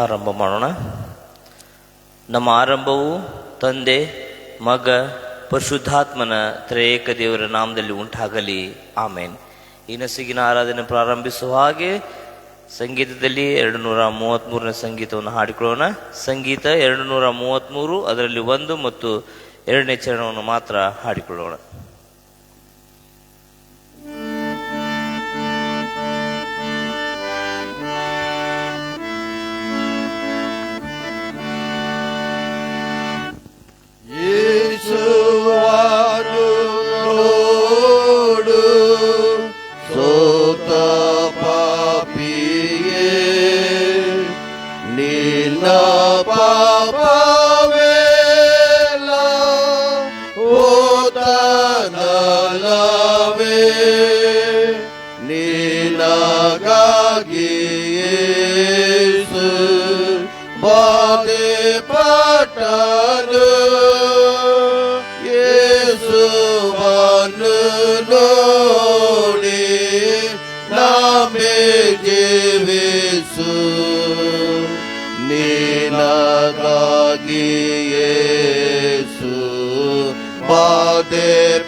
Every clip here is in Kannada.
ಆರಂಭ ಮಾಡೋಣ. ನಮ್ಮ ಆರಂಭವು ತಂದೆ, ಮಗ, ಪರಿಶುದ್ಧಾತ್ಮನ ತ್ರಿಯೇಕ ದೇವರ ನಾಮದಲ್ಲಿ ಉಂಟಾಗಲಿ. ಆಮೇನ್. ಈ ನಸುಕಿನ ಆರಾಧನೆ ಪ್ರಾರಂಭಿಸುವ ಹಾಗೆ ಸಂಗೀತದಲ್ಲಿ 233ನೇ ಸಂಗೀತವನ್ನು ಹಾಡಿಕೊಳ್ಳೋಣ. ಸಂಗೀತ 233, ಅದರಲ್ಲಿ 1 ಮತ್ತು 2ನೇ ಚರಣವನ್ನು ಮಾತ್ರ ಹಾಡಿಕೊಳ್ಳೋಣ.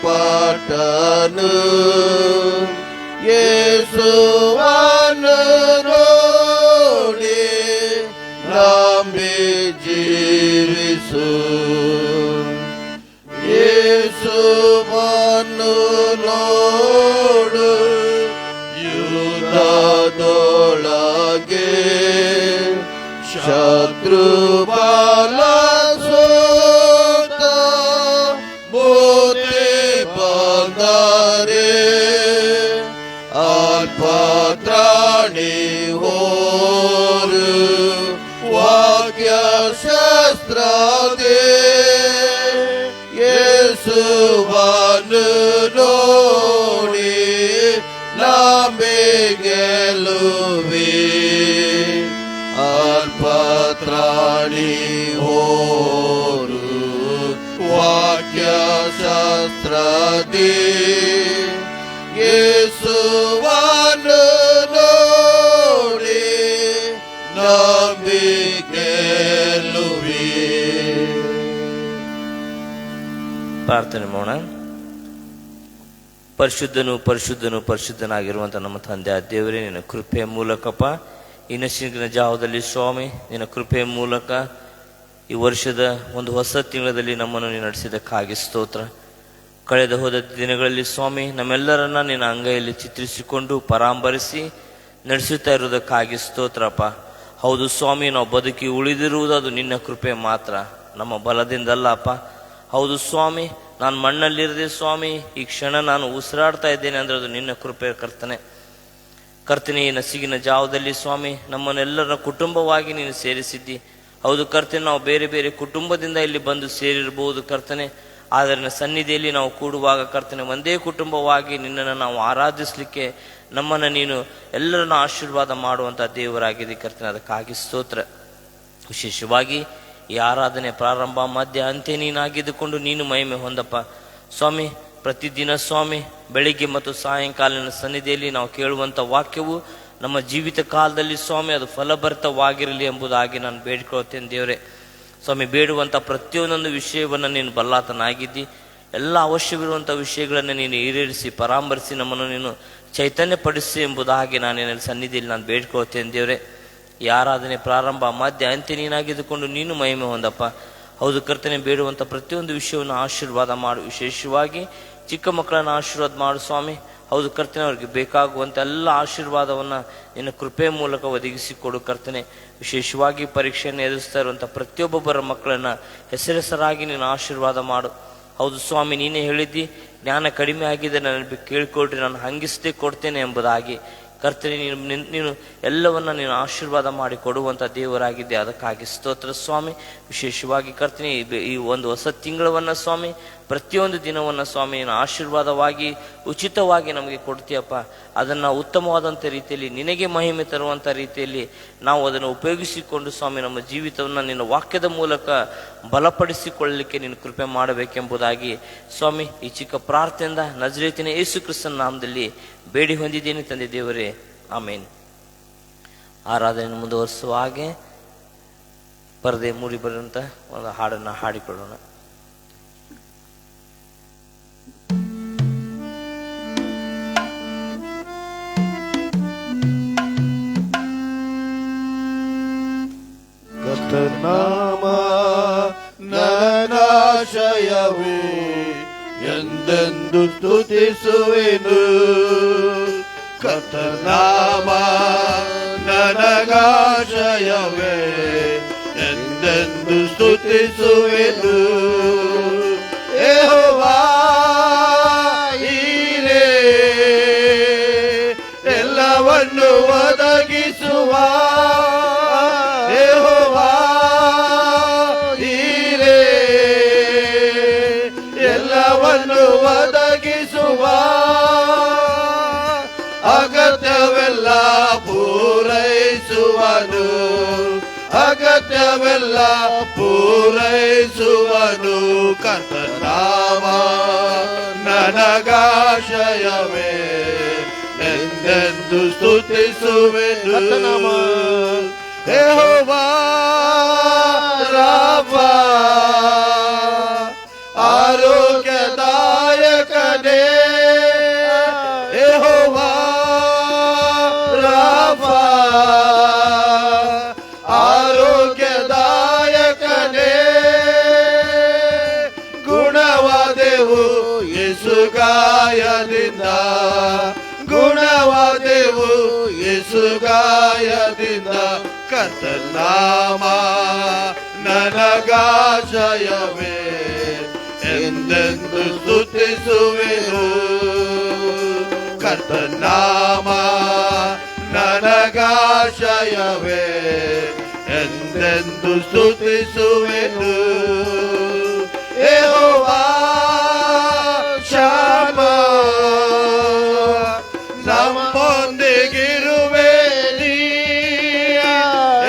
ಪಟ್ಟನು ಯೇಸುವನ್ನು ನೋಡಿ ನಂಬಿ ಜೀವಿಸು. ಯೇಸುವನ್ನು ನೋಡು ಯುದ್ಧದೊಳಗೆ ಶತ್ರು ಬಲ ಅಲ್ಪತ್ರಾಣಿ ಹೋರು ವಾಕ್ಯ ಶಸ್ತ್ರದೇ ಯೇಸುವನ್ನು ನೋಡಿ ನಂಬಿ ಗೆಲ್ಲುವಿ. ಅಲ್ಪತ್ರಾಣಿ ಹೋರು ವಾಕ್ಯ ಶಸ್ತ್ರದೇ ಯೇಸುವನ್ನು ನೋಡಿ ನಂಬಿ ಗೆಲ್ಲುವಿ. ಪ್ರಾರ್ಥನೆ ಮಾಡೋಣ. ಪರಿಶುದ್ಧನು ಪರಿಶುದ್ಧನು ಪರಿಶುದ್ಧನಾಗಿರುವಂಥ ನಮ್ಮ ತಂದೆ ದೇವರೇ, ನಿನ್ನ ಕೃಪೆಯ ಮೂಲಕಪ್ಪ ಈ ನಸುಕಿನ ಜಾವದಲ್ಲಿ ಸ್ವಾಮಿ, ನಿನ್ನ ಕೃಪೆಯ ಮೂಲಕ ಈ ವರ್ಷದ ಒಂದು ಹೊಸ ತಿಂಗಳಲ್ಲಿ ನಮ್ಮನ್ನು ನೀನು ನಡೆಸಿದ್ದಕ್ಕಾಗಿ ಸ್ತೋತ್ರ. ಕಳೆದ ಹೋದ ದಿನಗಳಲ್ಲಿ ಸ್ವಾಮಿ ನಮ್ಮೆಲ್ಲರನ್ನ ನಿನ್ನ ಅಂಗೈಯಲ್ಲಿ ಚಿತ್ರಿಸಿಕೊಂಡು ಪರಾಂಬರಿಸಿ ನಡೆಸುತ್ತಾ ಇರುವುದಕ್ಕಾಗಿ ಸ್ತೋತ್ರಪ್ಪ. ಹೌದು ಸ್ವಾಮಿ, ನಾವು ಬದುಕಿ ಉಳಿದಿರುವುದು ಅದು ನಿನ್ನ ಕೃಪೆ ಮಾತ್ರ, ನಮ್ಮ ಬಲದಿಂದಲ್ಲ ಅಪ್ಪ. ಹೌದು ಸ್ವಾಮಿ, ನಾನು ಮಣ್ಣಲ್ಲಿರದೆ ಸ್ವಾಮಿ ಈ ಕ್ಷಣ ನಾನು ಉಸಿರಾಡ್ತಾ ಇದ್ದೇನೆ ಅಂದರೆ ಅದು ನಿನ್ನ ಕೃಪೆ ಕರ್ತನೆ. ಕರ್ತನೆ, ಈ ನಸುಕಿನ ಜಾವದಲ್ಲಿ ಸ್ವಾಮಿ ನಮ್ಮನ್ನೆಲ್ಲರ ಕುಟುಂಬವಾಗಿ ನೀನು ಸೇರಿಸಿದ್ದಿ. ಹೌದು ಕರ್ತನೆ, ನಾವು ಬೇರೆ ಬೇರೆ ಕುಟುಂಬದಿಂದ ಇಲ್ಲಿ ಬಂದು ಸೇರಿರಬಹುದು ಕರ್ತನೆ, ಆದರೆ ನನ್ನ ಸನ್ನಿಧಿಯಲ್ಲಿ ನಾವು ಕೂಡುವಾಗ ಕರ್ತನೆ ಒಂದೇ ಕುಟುಂಬವಾಗಿ ನಿನ್ನನ್ನು ನಾವು ಆರಾಧಿಸಲಿಕ್ಕೆ ನಮ್ಮನ್ನು ನೀನು ಎಲ್ಲರನ್ನು ಆಶೀರ್ವಾದ ಮಾಡುವಂಥ ದೇವರಾಗಿದೆ ಕರ್ತನೆ. ಅದಕ್ಕಾಗಿ ಸ್ತೋತ್ರ. ವಿಶೇಷವಾಗಿ ಈ ಆರಾಧನೆ ಪ್ರಾರಂಭ ಮಧ್ಯ ಅಂತ್ಯ ನೀನಾಗಿದ್ದುಕೊಂಡು ನೀನು ಮಹಿಮೆ ಹೊಂದಪ್ಪ ಸ್ವಾಮಿ. ಪ್ರತಿದಿನ ಸ್ವಾಮಿ ಬೆಳಿಗ್ಗೆ ಮತ್ತು ಸಾಯಂಕಾಲಿನ ಸನ್ನಿಧಿಯಲ್ಲಿ ನಾವು ಕೇಳುವಂಥ ವಾಕ್ಯವು ನಮ್ಮ ಜೀವಿತ ಕಾಲದಲ್ಲಿ ಸ್ವಾಮಿ ಅದು ಫಲಭರಿತವಾಗಿರಲಿ ಎಂಬುದಾಗಿ ನಾನು ಬೇಡಿಕೊಳ್ತೇನೆ ದೇವರೇ. ಸ್ವಾಮಿ, ಬೇಡುವಂಥ ಪ್ರತಿಯೊಂದೊಂದು ವಿಷಯವನ್ನು ನೀನು ಬಲ್ಲಾತನಾಗಿದ್ದಿ. ಎಲ್ಲ ಅವಶ್ಯವಿರುವಂಥ ವಿಷಯಗಳನ್ನು ನೀನು ಈಡೇರಿಸಿ ಪರಾಮರಿಸಿ ನಮ್ಮನ್ನು ನೀನು ಚೈತನ್ಯಪಡಿಸಿ ಎಂಬುದಾಗಿ ನಾನು ಸನ್ನಿಧಿಯಲ್ಲಿ ನಾನು ಬೇಡ್ಕೊಳ್ತೇನೆ ದೇವರೇ. ಈ ಆರಾಧನೆ ಪ್ರಾರಂಭ ಮಧ್ಯ ಅಂತ್ಯ ನೀನಾಗಿದ್ದುಕೊಂಡು ನೀನು ಮಹಿಮೆ ಹೊಂದಪ್ಪ. ಹೌದು ಕರ್ತನೆ, ಬೇಡುವಂಥ ಪ್ರತಿಯೊಂದು ವಿಷಯವನ್ನು ಆಶೀರ್ವಾದ ಮಾಡು. ವಿಶೇಷವಾಗಿ ಚಿಕ್ಕ ಮಕ್ಕಳನ್ನು ಆಶೀರ್ವಾದ ಮಾಡು ಸ್ವಾಮಿ. ಹೌದು ಕರ್ತನೆ, ಅವ್ರಿಗೆ ಬೇಕಾಗುವಂಥ ಎಲ್ಲ ಆಶೀರ್ವಾದವನ್ನು ನಿನ್ನ ಕೃಪೆಯ ಮೂಲಕ ಒದಗಿಸಿಕೊಡು ಕರ್ತನೆ. ವಿಶೇಷವಾಗಿ ಪರೀಕ್ಷೆಯನ್ನು ಎದುರಿಸ್ತಾ ಇರುವಂಥ ಪ್ರತಿಯೊಬ್ಬೊಬ್ಬರ ಮಕ್ಕಳನ್ನು ಹೆಸರಾಗಿ ನೀನು ಆಶೀರ್ವಾದ ಮಾಡು. ಹೌದು ಸ್ವಾಮಿ, ನೀನೇ ಹೇಳಿದ್ದಿ, ಜ್ಞಾನ ಕಡಿಮೆ ಆಗಿದೆ, ನನಗೆ ಕೇಳಿಕೊಡ್ರಿ, ನಾನು ಹಂಗಿಸದೆ ಕೊಡ್ತೇನೆ ಎಂಬುದಾಗಿ. ಕರ್ತನೆ, ನೀನು ಎಲ್ಲವನ್ನ ನೀನು ಆಶೀರ್ವಾದ ಮಾಡಿ ಕೊಡುವಂಥ ದೇವರಾಗಿದ್ದೆ. ಅದಕ್ಕಾಗಿ ಸ್ತೋತ್ರ ಸ್ವಾಮಿ. ವಿಶೇಷವಾಗಿ ಕರ್ತನೆ, ಈ ಒಂದು ಹೊಸ ತಿಂಗಳವನ್ನು ಸ್ವಾಮಿ, ಪ್ರತಿಯೊಂದು ದಿನವನ್ನು ಸ್ವಾಮಿ ನೀನು ಆಶೀರ್ವಾದವಾಗಿ ಉಚಿತವಾಗಿ ನಮಗೆ ಕೊಡ್ತೀಯಪ್ಪ. ಅದನ್ನು ಉತ್ತಮವಾದಂಥ ರೀತಿಯಲ್ಲಿ ನಿನಗೆ ಮಹಿಮೆ ತರುವಂಥ ರೀತಿಯಲ್ಲಿ ನಾವು ಅದನ್ನು ಉಪಯೋಗಿಸಿಕೊಂಡು ಸ್ವಾಮಿ ನಮ್ಮ ಜೀವಿತವನ್ನು ನಿನ್ನ ವಾಕ್ಯದ ಮೂಲಕ ಬಲಪಡಿಸಿಕೊಳ್ಳಲಿಕ್ಕೆ ನೀನು ಕೃಪೆ ಮಾಡಬೇಕೆಂಬುದಾಗಿ ಸ್ವಾಮಿ ಈ ಚಿಕ್ಕ ಪ್ರಾರ್ಥನೆಯಿಂದ ನಜರೇತಿನ ಯೇಸು ಕ್ರಿಸ್ತನ ನಾಮದಲ್ಲಿ ಬೇಡಿ ಹೊಂದಿದ್ದೇನೆ ತಂದೆ ದೇವರೇ, ಆಮೇನ್. ಆರಾಧನೆ ಮುಂದುವರಿಸುವ ಹಾಗೆ ಪರದೆ ಮೂಡಿ ಬರುವಂತ ಒಂದು ಹಾಡನ್ನು ಹಾಡಿಕೊಳ್ಳೋಣ. ಕರ್ತನಾಮ ನನಗಾಶ್ರಯವೇ, ಎಂದೆಂದು ಸ್ತುತಿಸುವೆನು. ಕರ್ತನಾಮ ನನಗಾಶ್ರಯವೇ, ಎಂದೆಂದು ಸ್ತುತಿಸುವೆನು. ಯೆಹೋವಾ ಈರೇ, ಎಲ್ಲವನ್ನು ಒದಗಿಸುವ ಯೆಹೋವಾ ಈರೇ, ಎಲ್ಲವನ್ನು ಒದಗಿಸುವ. ಅಗತ್ಯವೆಲ್ಲ ಪೂರೈಸುವನು, ಅಗತ್ಯವೆಲ್ಲ ಪೂರೈಸುವನು. ಕರ್ತನಾಮ ನನಗಾಶ್ರಯವೇ, ಎಂದೆಂದು ಸ್ತುತಿಸುವೆನು. ಕರ್ತನಾಮ ಯೆಹೋವಾ ರಾಫಾ, ಆರೋಗ್ಯದಾಯಕನೇ. ಯೆಹೋವಾ ರಾಫಾ, ಆರೋಗ್ಯದಾಯಕನೇ. ಗುಣವಾದೆವು ಯೇಸುಗಾಯದಿಂದ, ಗುಣವಾದೆವು ಯೇಸುಗಾಯದಿಂದ. ಕರ್ತನಾಮ ನನಗಾಶ್ರಯವೇ, ಎಂದೆಂದು ಸ್ತುತಿಸುವೆನು. ಕರ್ತನಾಮ ನನಗಾಶ್ರಯವೇ, ಎಂದೆಂದು ಸ್ತುತಿಸುವೆನು. ಯೆಹೋವಾ ಶಾಮಾ, ನಮ್ಮೊಂದಿಗಿರುವೆ ನೀ.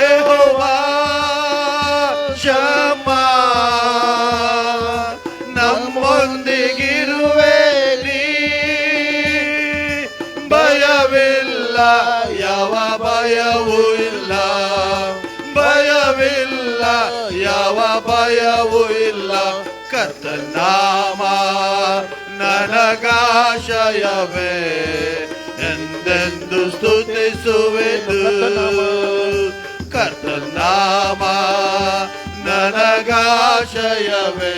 ಯೆಹೋವಾ ಶಾಮಾ, ನಮ್ಮೊಂದಿಗಿರುವೆ ನೀ. ಭಯವಿಲ್ಲ, ಯಾವ ಭಯವೂ ಇಲ್ಲ, ಭಯವಿಲ್ಲ, ಯಾವ ಭಯವೂ ಇಲ್ಲ. ಕರ್ತನಾಮ ನನಗಾಶ್ರಯವೇ, ಎಂದೆಂದು ಸ್ತುತಿಸುವೆನು. ಕರ್ತನಾಮ ನನಗಾಶ್ರಯವೇ,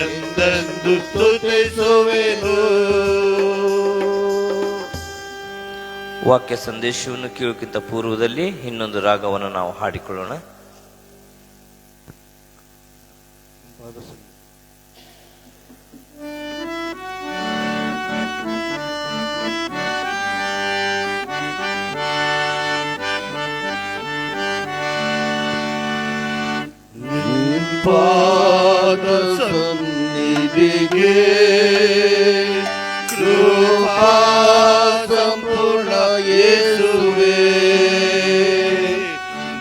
ಎಂದೆಂದು ಸ್ತುತಿಸುವೆನು. ವಾಕ್ಯ ಸಂದೇಶವನ್ನು ಕೇಳೋಕ್ಕಿಂತ ಪೂರ್ವದಲ್ಲಿ ಇನ್ನೊಂದು ರಾಗವನ್ನು ನಾವು ಹಾಡಿಕೊಳ್ಳೋಣ. ಪಾದ ಸನ್ನಿಧಿಗೆ ಕೃಪಾ ಸಂಪೂರ್ಣ ಯೇಸುವೇ,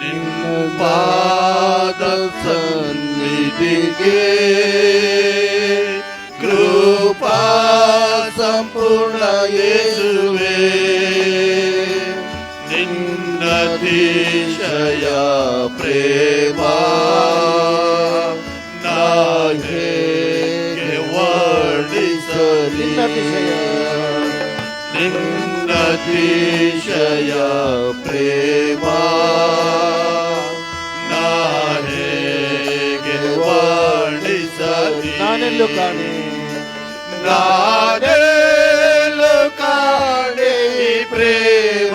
ನಿನ್ನ ಪಾದ ಸನ್ನಿಧಿಗೆ ಕೃಪಾ ಸಂಪೂರ್ಣ ಯೇಸುವೇ. ನಿನ್ನ ಅತಿಶಯ ಪ್ರೇಮ ನಾ ಹೇಗೆ ವರ್ಣಿಸಲಿ. ನಿನ್ನ ಅತಿಶಯ ಪ್ರೇಮ ನಾ ಹೇಗೆ ವರ್ಣಿಸಲಿ. ನಾನೆಲ್ಲೂ ಕಾಣೆ, ನಾನೆಲ್ಲೂ ಕಾಣೆ ಈ ಪ್ರೇಮ,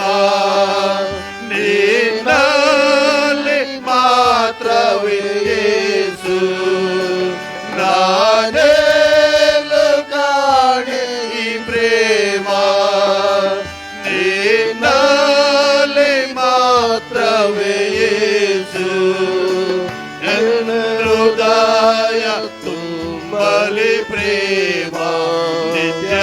ನಿನ್ನಲ್ಲಿ ಮಾತ್ರವೇ ಯೇಸು. ನಾನೆಲ್ಲೂ ಕಾಣೆ ಈ ಪ್ರೇಮ, ನಿನ್ನಲ್ಲಿ ಮಾತ್ರವೇ ಯೇಸು. ನನ್ನ ಹೃದಯ ತುಂಬಲಿ ಪ್ರೇಮ, ನಿತ್ಯ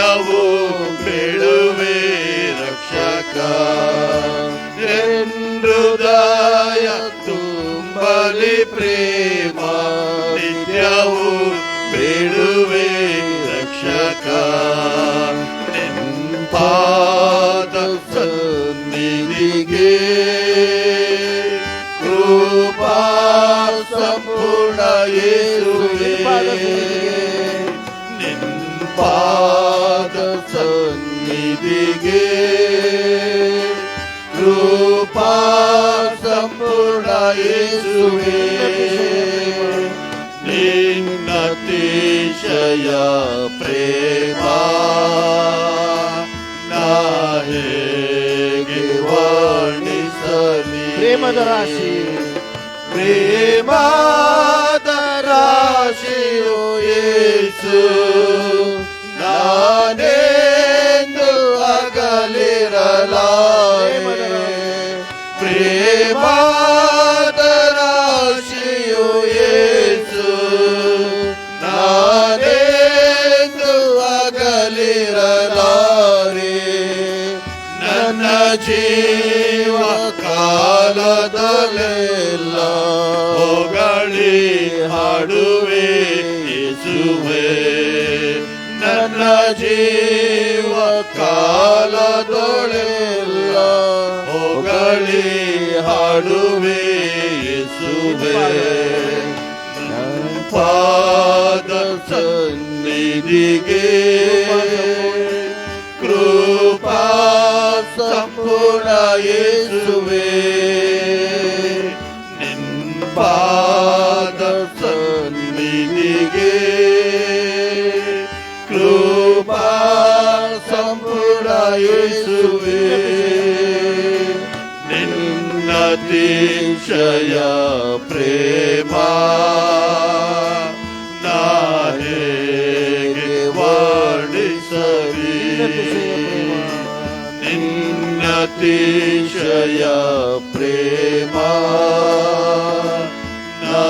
ಸನ್ನಿಧಿಗೆ ಕೃಪಾ ಸಂಪೂರ್ಣ ಯೇಸುವೇ ನಿನ್ನತಿಶಯ ಪ್ರೇಮ ನಾ ಹೇಗೆ ವರ್ಣಿಸಲಿ ಪ್ರೇಮದ ರಾಶಿ ಪ್ರೇಮದ ರಾಶಿಯು ಯೇಸು ನಾನೆಂದು ಅಗಲಿರಲಾರೆ ಪ್ರೇಮದ ರಾಶಿಯು ಯೇಸು ನಾನೆಂದು ಅಗಲಿರಲಾರೆ ನನ್ನ ಜೀವ ಕಾಲದಲ್ಲೆಲ್ಲ ಹೊಗಳಿ ಹಾಡುವೆ ಯೇಸುವೇ ನನ್ನ ಜೀವ ಕಾಲದೊಳೆಲ್ಲ ಹೊಗಳಿ ಹಾಡುವೆ ಯೇಸುವೇ ಪಾದ ಸನ್ನಿಧಿಗೆ ಕೃಪಾ ಸಂಪೂರ್ಣ ಯೇಸುವೇ ನಿನ್ಪಾದ ಸನ್ನಿಧಿಗೆ ಕೃಪಾ ಸಂಪೂರ್ಣ ಯೇಸುವೇ ನಿನ್ನತಿಶಯ ಪ್ರೇಮ ನಾ ಹೇಗೆ ವರ್ಣಿಸಲಿ ನಿನ್ನತಿಶಯ ಪ್ರೇಮ ನಾ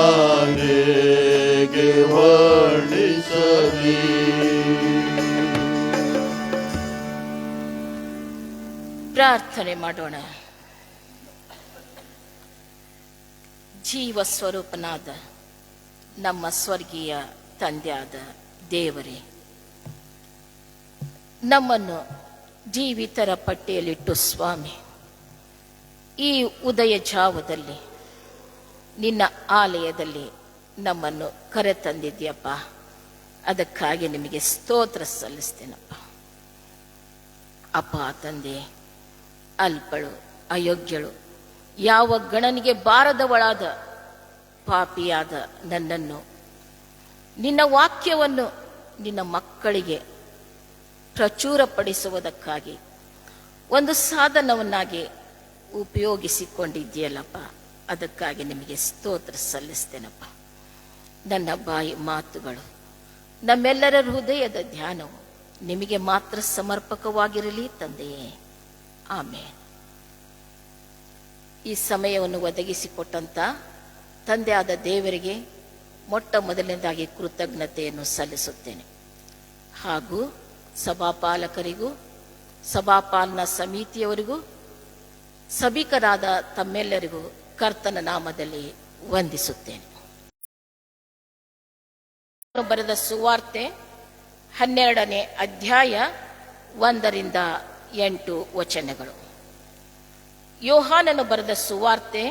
ಹೇಗೆ ವರ್ಣಿಸಲಿ ಪ್ರಾರ್ಥನೆ ಮಾಡೋಣ. ಜೀವ ಸ್ವರೂಪನಾದ ನಮ್ಮ ಸ್ವರ್ಗೀಯ ತಂದೆಯಾದ ದೇವರೇ, ನಮ್ಮನ್ನು ಜೀವಿತರ ಪಟ್ಟಿಯಲ್ಲಿಟ್ಟು ಸ್ವಾಮಿ, ಈ ಉದಯ ಜಾವದಲ್ಲಿ ನಿನ್ನ ಆಲಯದಲ್ಲಿ ನಮ್ಮನ್ನು ಕರೆತಂದಿದ್ಯಪ್ಪ. ಅದಕ್ಕಾಗಿ ನಿಮಗೆ ಸ್ತೋತ್ರ ಸಲ್ಲಿಸ್ತೇನಪ್ಪ. ಅಪ್ಪ ತಂದೆ, ಅಲ್ಪಳು ಅಯೋಗ್ಯಳು ಯಾವ ಗಣನಿಗೆ ಬಾರದವಳಾದ ಪಾಪಿಯಾದ ನನ್ನನ್ನು ನಿನ್ನ ವಾಕ್ಯವನ್ನು ನಿನ್ನ ಮಕ್ಕಳಿಗೆ ಪ್ರಚುರಪಡಿಸುವುದಕ್ಕಾಗಿ ಒಂದು ಸಾಧನವನ್ನಾಗಿ ಉಪಯೋಗಿಸಿಕೊಂಡಿದ್ದೀಯಲ್ಲಪ್ಪ. ಅದಕ್ಕಾಗಿ ನಿಮಗೆ ಸ್ತೋತ್ರ ಸಲ್ಲಿಸ್ತೇನಪ್ಪ. ನನ್ನ ಬಾಯಿ ಮಾತುಗಳು, ನಮ್ಮೆಲ್ಲರ ಹೃದಯದ ಧ್ಯಾನವು ನಿಮಗೆ ಮಾತ್ರ ಸಮರ್ಪಕವಾಗಿರಲಿ ತಂದೆಯೇ. ಆಮೇನ್. ಈ ಸಮಯವನ್ನು ಒದಗಿಸಿಕೊಟ್ಟಂತ ತಂದೆಯಾದ ದೇವರಿಗೆ ಮೊಟ್ಟ ಮೊದಲನೇದಾಗಿ ಕೃತಜ್ಞತೆಯನ್ನು ಸಲ್ಲಿಸುತ್ತೇನೆ. ಹಾಗೂ ಸಭಾಪಾಲಕರಿಗೂ ಸಭಾಪಾಲನಾ ಸಮಿತಿಯವರಿಗೂ ಸಭಿಕರಾದ ತಮ್ಮೆಲ್ಲರಿಗೂ ಕರ್ತನ ನಾಮದಲ್ಲಿ ವಂದಿಸುತ್ತೇನೆ. ಬರೆದ ಸುವಾರ್ತೆ 12ನೇ ಅಧ್ಯಾಯ 1-8 ವಚನಗಳು. ಯೋಹಾನನು ಬರೆದ ಸುವಾರ್ತೆ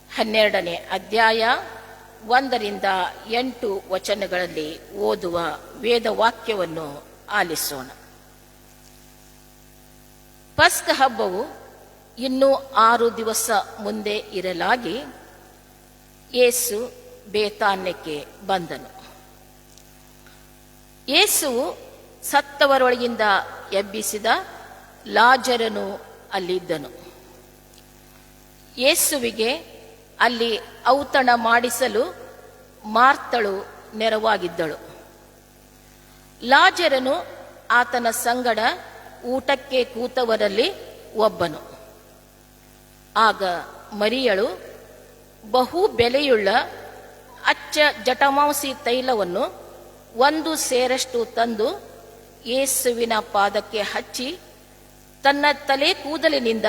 12ನೇ ಅಧ್ಯಾಯ 1-8 ವಚನಗಳಲ್ಲಿ ಓದುವ ವೇದ ವಾಕ್ಯವನ್ನು ಆಲಿಸೋಣ. ಪಸ್ಕ ಹಬ್ಬವು ಇನ್ನೂ 6 ದಿವಸ ಮುಂದೆ ಇರಲಾಗಿ ಯೇಸು ಬೇತಾನ್ಯಕ್ಕೆ ಬಂದನು. ಯೇಸುವು ಸತ್ತವರೊಳಗಿಂದ ಎಬ್ಬಿಸಿದ ಲಾಜರನು ಅಲ್ಲಿದ್ದನು. ಯೇಸುವಿಗೆ ಅಲ್ಲಿ ಔತಣ ಮಾಡಿಸಲು ಮಾರ್ತಳು ನೆರವಾಗಿದ್ದಳು. ಲಾಜರನು ಆತನ ಸಂಗಡ ಊಟಕ್ಕೆ ಕೂತವರಲ್ಲಿ ಒಬ್ಬನು. ಆಗ ಮರಿಯಳು ಬಹು ಬೆಲೆಯುಳ್ಳ ಅಚ್ಚ ಜಟಮಾಂಸಿ ತೈಲವನ್ನು 1 ಸೇರಷ್ಟು ತಂದು ಯೇಸುವಿನ ಪಾದಕ್ಕೆ ಹಚ್ಚಿ ತನ್ನ ತಲೆ ಕೂದಲಿನಿಂದ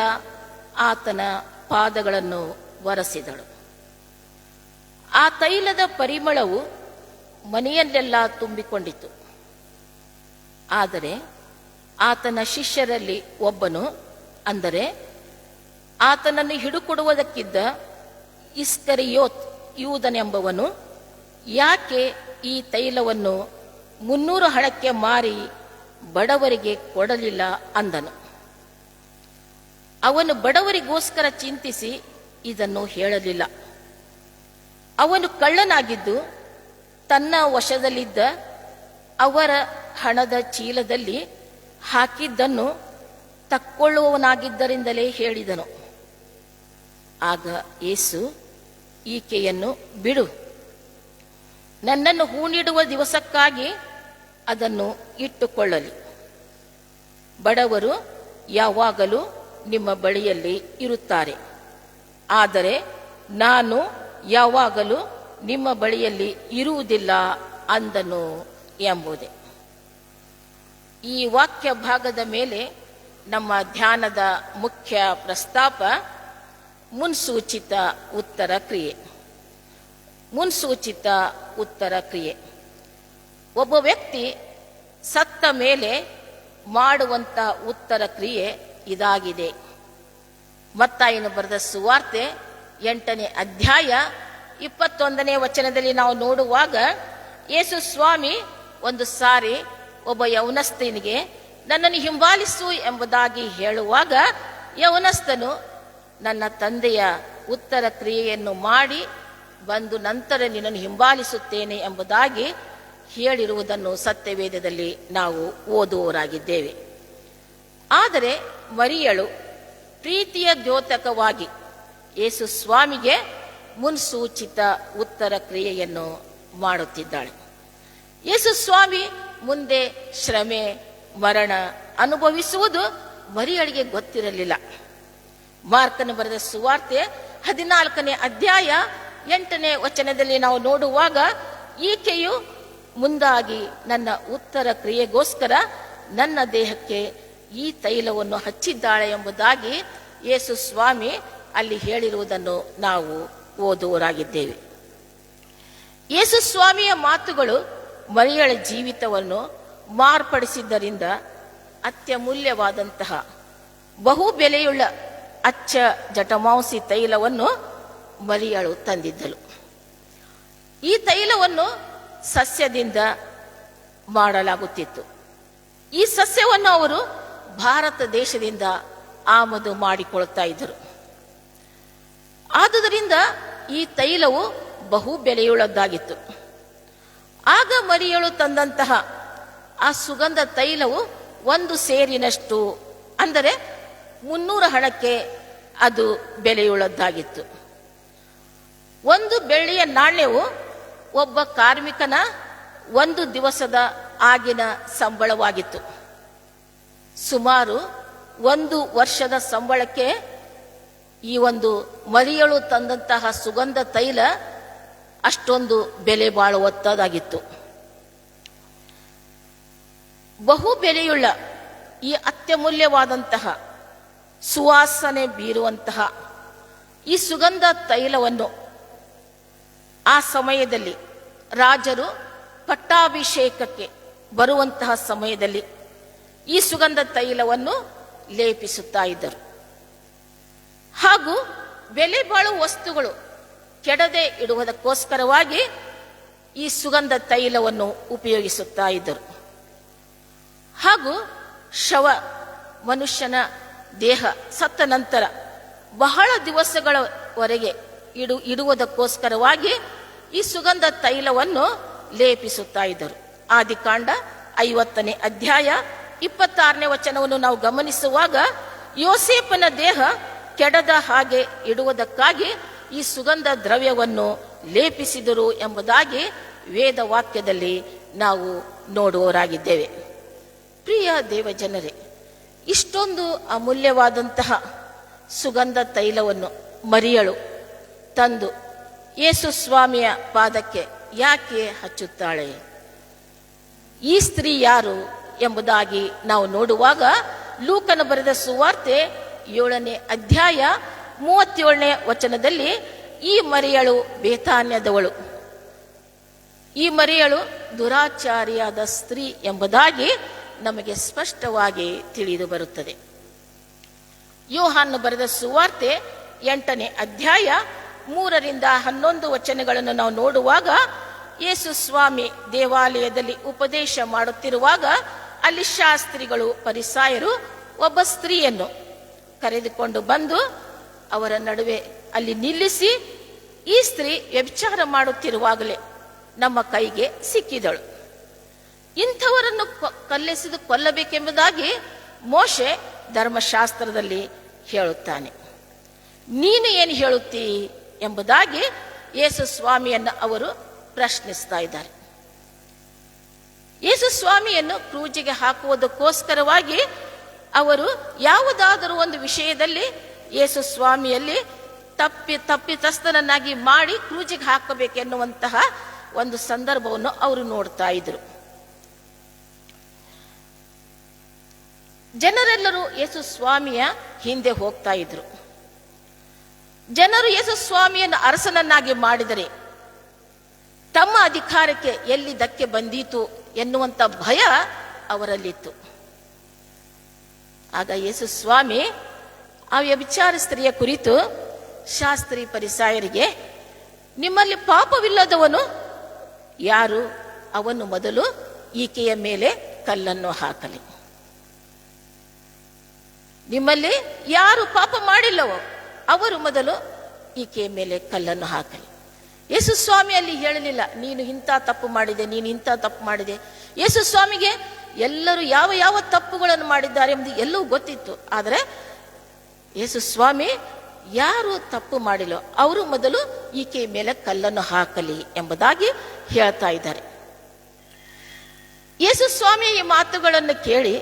ಆತನ ಪಾದಗಳನ್ನು ಒರೆಸಿದಳು. ಆ ತೈಲದ ಪರಿಮಳವು ಮನೆಯಲ್ಲೆಲ್ಲ ತುಂಬಿಕೊಂಡಿತು. ಆದರೆ ಆತನ ಶಿಷ್ಯರಲ್ಲಿ ಒಬ್ಬನು, ಅಂದರೆ ಆತನನ್ನು ಹಿಡುಕೊಡುವುದಕ್ಕಿದ್ದ ಇಸ್ಕರಿಯೋತ್ ಯೂದನೆಂಬವನು, ಯಾಕೆ ಈ ತೈಲವನ್ನು 300 ಹಣಕ್ಕೆ ಮಾರಿ ಬಡವರಿಗೆ ಕೊಡಲಿಲ್ಲ ಅಂದನು. ಅವನು ಬಡವರಿಗೋಸ್ಕರ ಚಿಂತಿಸಿ ಇದನ್ನು ಹೇಳಲಿಲ್ಲ. ಅವನು ಕಳ್ಳನಾಗಿದ್ದು ತನ್ನ ವಶದಲ್ಲಿದ್ದ ಅವರ ಹಣದ ಚೀಲದಲ್ಲಿ ಹಾಕಿದ್ದನ್ನು ತಕ್ಕೊಳ್ಳುವವನಾಗಿದ್ದರಿಂದಲೇ ಹೇಳಿದನು. ಆಗ ಯೇಸು, ಈಕೆಯನ್ನು ಬಿಡು, ನನ್ನನ್ನು ಹೂಣಿಡುವ ದಿವಸಕ್ಕಾಗಿ ಅದನ್ನು ಇಟ್ಟುಕೊಳ್ಳಲಿ. ಬಡವರು ಯಾವಾಗಲೂ ನಿಮ್ಮ ಬಳಿಯಲ್ಲಿ ಇರುತ್ತಾರೆ, ಆದರೆ ನಾನು ಯಾವಾಗಲೂ ನಿಮ್ಮ ಬಳಿಯಲ್ಲಿ ಇರುವುದಿಲ್ಲ ಅಂದನು ಎಂಬುದೇ. ಈ ವಾಕ್ಯ ಭಾಗದ ಮೇಲೆ ನಮ್ಮ ಧ್ಯಾನದ ಮುಖ್ಯ ಪ್ರಸ್ತಾಪ ಮುನ್ಸೂಚಿತ ಉತ್ತರ ಕ್ರಿಯೆ. ಮುನ್ಸೂಚಿತ ಉತ್ತರ ಕ್ರಿಯೆ ಒಬ್ಬ ವ್ಯಕ್ತಿ ಸತ್ತ ಮೇಲೆ ಮಾಡುವಂತ ಉತ್ತರ ಕ್ರಿಯೆ ಇದಾಗಿದೆ. ಮತ್ತಾಯನು ಬರೆದ ಸುವಾರ್ತೆ 8ನೇ ಅಧ್ಯಾಯ 21ನೇ ವಚನದಲ್ಲಿ ನಾವು ನೋಡುವಾಗ, ಯೇಸು ಸ್ವಾಮಿ ಒಂದು ಸಾರಿ ಒಬ್ಬ ಯೌವನಸ್ಥನಿಗೆ ನನ್ನನ್ನು ಹಿಂಬಾಲಿಸು ಎಂಬುದಾಗಿ ಹೇಳುವಾಗ, ಯೌವನಸ್ಥನು ನನ್ನ ತಂದೆಯ ಉತ್ತರ ಕ್ರಿಯೆಯನ್ನು ಮಾಡಿ ಬಂದು ನಂತರ ನಿನ್ನನ್ನು ಹಿಂಬಾಲಿಸುತ್ತೇನೆ ಎಂಬುದಾಗಿ ಹೇಳಿರುವುದನ್ನು ಸತ್ಯವೇದದಲ್ಲಿ ನಾವು ಓದುವವರಾಗಿದ್ದೇವೆ. ಆದರೆ ಮರಿಯಳು ಪ್ರೀತಿಯ ದ್ಯೋತಕವಾಗಿ ಯೇಸು ಸ್ವಾಮಿಗೆ ಮುನ್ಸೂಚಿತ ಉತ್ತರ ಕ್ರಿಯೆಯನ್ನು ಮಾಡುತ್ತಿದ್ದಾಳೆ. ಯೇಸು ಸ್ವಾಮಿ ಮುಂದೆ ಶ್ರಮೆ ಮರಣ ಅನುಭವಿಸುವುದು ಮರಿಯಳಿಗೆ ಗೊತ್ತಿರಲಿಲ್ಲ. ಮಾರ್ಕನ ಬರೆದ ಸುವಾರ್ತೆ 14ನೇ ಅಧ್ಯಾಯ 8ನೇ ವಚನದಲ್ಲಿ ನಾವು ನೋಡುವಾಗ, ಈಕೆಯು ಮುಂದಾಗಿ ನನ್ನ ಉತ್ತರ ಕ್ರಿಯೆಗೋಸ್ಕರ ನನ್ನ ದೇಹಕ್ಕೆ ಈ ತೈಲವನ್ನು ಹಚ್ಚಿದ್ದಾಳೆ ಎಂಬುದಾಗಿ ಯೇಸು ಸ್ವಾಮಿ ಅಲ್ಲಿ ಹೇಳಿರುವುದನ್ನು ನಾವು ಓದುವರಾಗಿದ್ದೇವೆ. ಯೇಸು ಸ್ವಾಮಿಯ ಮಾತುಗಳು ಮರಿಯಳ ಜೀವಿತವನ್ನು ಮಾರ್ಪಡಿಸಿದ್ದರಿಂದ ಅತ್ಯಮೂಲ್ಯವಾದಂತಹ ಬಹು ಬೆಲೆಯುಳ್ಳ ಅಚ್ಚ ಜಟಮಾಂಸಿ ತೈಲವನ್ನು ಮರಿಯಳು ತಂದಿದ್ದಳು. ಈ ತೈಲವನ್ನು ಸಸ್ಯದಿಂದ ಮಾಡಲಾಗುತ್ತಿತ್ತು. ಈ ಸಸ್ಯವನ್ನು ಅವರು ಭಾರತ ದೇಶದಿಂದ ಆಮದು ಮಾಡಿಕೊಳ್ತಾ ಇದ್ದರು. ಆದುದರಿಂದ ಈ ತೈಲವು ಬಹು ಬೆಲೆಯುಳ್ಳದ್ದಾಗಿತ್ತು. ಆಗ ಮರಿಯಳು ತಂದಂತಹ ಆ ಸುಗಂಧ ತೈಲವು ಒಂದು ಸೇರಿನಷ್ಟು, ಅಂದರೆ 300 ಹಣಕ್ಕೆ ಅದು ಬೆಲೆಯುಳ್ಳದ್ದಾಗಿತ್ತು. ಒಂದು ಬೆಳ್ಳಿಯ ನಾಣ್ಯವು ಒಬ್ಬ ಕಾರ್ಮಿಕನ ಒಂದು ದಿವಸದ ಆಗಿನ ಸಂಬಳವಾಗಿತ್ತು. ಸುಮಾರು 1 ವರ್ಷದ ಸಂಬಳಕ್ಕೆ ಈ ಒಂದು ಮರಿಯಳು ತಂದಂತಹ ಸುಗಂಧ ತೈಲ ಅಷ್ಟೊಂದು ಬೆಲೆ ಬಾಳುವಂತದಾಗಿತ್ತು. ಬಹು ಬೆಲೆಯುಳ್ಳ ಈ ಅತ್ಯಮೂಲ್ಯವಾದಂತಹ ಸುವಾಸನೆ ಬೀರುವಂತಹ ಈ ಸುಗಂಧ ತೈಲವನ್ನು ಆ ಸಮಯದಲ್ಲಿ ರಾಜರು ಪಟ್ಟಾಭಿಷೇಕಕ್ಕೆ ಬರುವಂತಹ ಸಮಯದಲ್ಲಿ ಈ ಸುಗಂಧ ತೈಲವನ್ನು ಲೇಪಿಸುತ್ತಾ ಇದ್ದರು. ಹಾಗೂ ಬೆಲೆ ಬಾಳುವ ವಸ್ತುಗಳು ಕೆಡದೆ ಇಡುವುದಕ್ಕೋಸ್ಕರವಾಗಿ ಈ ಸುಗಂಧ ತೈಲವನ್ನು ಉಪಯೋಗಿಸುತ್ತಾ ಇದ್ದರು. ಹಾಗೂ ಮನುಷ್ಯನ ದೇಹ ಸತ್ತ ನಂತರ ಬಹಳ ದಿವಸಗಳವರೆಗೆ ಇಡುವುದಕ್ಕೋಸ್ಕರವಾಗಿ ಈ ಸುಗಂಧ ತೈಲವನ್ನು ಲೇಪಿಸುತ್ತಾ ಇದ್ದರು. ಆದಿಕಾಂಡ 50ನೇ ಅಧ್ಯಾಯ 26ನೇ ವಚನವನ್ನು ನಾವು ಗಮನಿಸುವಾಗ, ಯೋಸೇಫನ ದೇಹ ಕೆಡದ ಹಾಗೆ ಇಡುವುದಕ್ಕಾಗಿ ಈ ಸುಗಂಧ ದ್ರವ್ಯವನ್ನು ಲೇಪಿಸಿದರು ಎಂಬುದಾಗಿ ವೇದ ವಾಕ್ಯದಲ್ಲಿ ನಾವು ನೋಡುವವರಾಗಿದ್ದೇವೆ. ಪ್ರಿಯ ದೇವಜನರೇ, ಇಷ್ಟೊಂದು ಅಮೂಲ್ಯವಾದಂತಹ ಸುಗಂಧ ತೈಲವನ್ನು ಮರಿಯಳು ತಂದು ಯೇಸು ಸ್ವಾಮಿಯ ಪಾದಕ್ಕೆ ಯಾಕೆ ಹಚ್ಚುತ್ತಾಳೆ? ಈ ಸ್ತ್ರೀ ಯಾರು ಎಂಬುದಾಗಿ ನಾವು ನೋಡುವಾಗ, ಲೂಕನ ಬರೆದ ಸುವಾರ್ತೆ 7ನೇ ಅಧ್ಯಾಯ 37ನೇ ವಚನದಲ್ಲಿ ಈ ಮರಿಯಳು ಬೇತಾನ್ಯದವಳು, ಈ ಮರಿಯಳು ದುರಾಚಾರಿಯಾದ ಸ್ತ್ರೀ ಎಂಬುದಾಗಿ ನಮಗೆ ಸ್ಪಷ್ಟವಾಗಿ ತಿಳಿದು ಬರುತ್ತದೆ. ಯೋಹಾನ ಬರೆದ ಸುವಾರ್ತೆ 8ನೇ ಅಧ್ಯಾಯ 3ರಿಂದ 11 ವಚನಗಳನ್ನು ನಾವು ನೋಡುವಾಗ, ಯೇಸು ಸ್ವಾಮಿ ದೇವಾಲಯದಲ್ಲಿ ಉಪದೇಶ ಮಾಡುತ್ತಿರುವಾಗ ಅಲ್ಲಿ ಶಾಸ್ತ್ರಿಗಳು ಫರಿಸಾಯರು ಒಬ್ಬ ಸ್ತ್ರೀಯನ್ನು ಕರೆದುಕೊಂಡು ಬಂದು ಅವರ ನಡುವೆ ಅಲ್ಲಿ ನಿಲ್ಲಿಸಿ, ಈ ಸ್ತ್ರೀ ವ್ಯಭಿಚಾರ ಮಾಡುತ್ತಿರುವಾಗಲೇ ನಮ್ಮ ಕೈಗೆ ಸಿಕ್ಕಿದಳು. ಇಂಥವರನ್ನು ಕಲ್ಲೆಸೆದು ಕೊಲ್ಲಬೇಕೆಂಬುದಾಗಿ ಮೋಶೆ ಧರ್ಮಶಾಸ್ತ್ರದಲ್ಲಿ ಹೇಳುತ್ತಾನೆ. ನೀನು ಏನು ಹೇಳುತ್ತೀ ಎಂಬುದಾಗಿ ಯೇಸು ಸ್ವಾಮಿಯನ್ನು ಅವರು ಪ್ರಶ್ನಿಸ್ತಾ ಇದ್ದಾರೆ. ಯೇಸು ಸ್ವಾಮಿಯನ್ನು ಕ್ರೂಜಿಗೆ ಹಾಕುವುದಕ್ಕೋಸ್ಕರವಾಗಿ ಅವರು ಯಾವುದಾದರೂ ಒಂದು ವಿಷಯದಲ್ಲಿ ಯೇಸು ಸ್ವಾಮಿಯಲ್ಲಿ ತಪ್ಪಿತಸ್ಥನನ್ನಾಗಿ ಮಾಡಿ ಕ್ರೂಜಿಗೆ ಹಾಕಬೇಕೆನ್ನುವಂತಹ ಒಂದು ಸಂದರ್ಭವನ್ನು ಅವರು ನೋಡ್ತಾ ಇದ್ರು. ಜನರೆಲ್ಲರೂ ಯೇಸು ಸ್ವಾಮಿಯ ಹಿಂದೆ ಹೋಗ್ತಾ ಇದ್ರು. ಜನರು ಯೇಸು ಸ್ವಾಮಿಯನ್ನು ಅರಸನನ್ನಾಗಿ ಮಾಡಿದರೆ ತಮ್ಮ ಅಧಿಕಾರಕ್ಕೆ ಎಲ್ಲಿ ಧಕ್ಕೆ ಬಂದೀತು ಎನ್ನುವಂತ ಭಯ ಅವರಲ್ಲಿತ್ತು. ಆಗ ಯೇಸು ಸ್ವಾಮಿ ಆ ವ್ಯಭಿಚಾರ ಸ್ತ್ರೀಯ ಕುರಿತು ಶಾಸ್ತ್ರಿ ಫರಿಸಾಯರಿಗೆ, ನಿಮ್ಮಲ್ಲಿ ಪಾಪವಿಲ್ಲದವನು ಯಾರು? ಅವನು ಮೊದಲು ಈಕೆಯ ಮೇಲೆ ಕಲ್ಲನ್ನು ಹಾಕಲಿ. ನಿಮ್ಮಲ್ಲಿ ಯಾರು ಪಾಪ ಮಾಡಿಲ್ಲವೋ ಅವರು ಮೊದಲು ಈಕೆಯ ಮೇಲೆ ಕಲ್ಲನ್ನು ಹಾಕಲಿ. ಯೇಸು ಸ್ವಾಮಿ ಅಲ್ಲಿ ಹೇಳಲಿಲ್ಲ, ನೀನು ಇಂಥ ತಪ್ಪು ಮಾಡಿದೆ, ನೀನು ಇಂಥ ತಪ್ಪು ಮಾಡಿದೆ. ಯೇಸು ಸ್ವಾಮಿಗೆ ಎಲ್ಲರೂ ಯಾವ ಯಾವ ತಪ್ಪುಗಳನ್ನು ಮಾಡಿದ್ದಾರೆ ಎಂಬುದು ಎಲ್ಲವೂ ಗೊತ್ತಿತ್ತು. ಆದರೆ ಯೇಸು ಸ್ವಾಮಿ ಯಾರು ತಪ್ಪು ಮಾಡಿಲ್ಲೋ ಅವರು ಮೊದಲು ಈಕೆಯ ಮೇಲೆ ಕಲ್ಲನ್ನು ಹಾಕಲಿ ಎಂಬುದಾಗಿ ಹೇಳ್ತಾ ಇದ್ದಾರೆ. ಯೇಸು ಸ್ವಾಮಿ ಈ ಮಾತುಗಳನ್ನು ಕೇಳಿ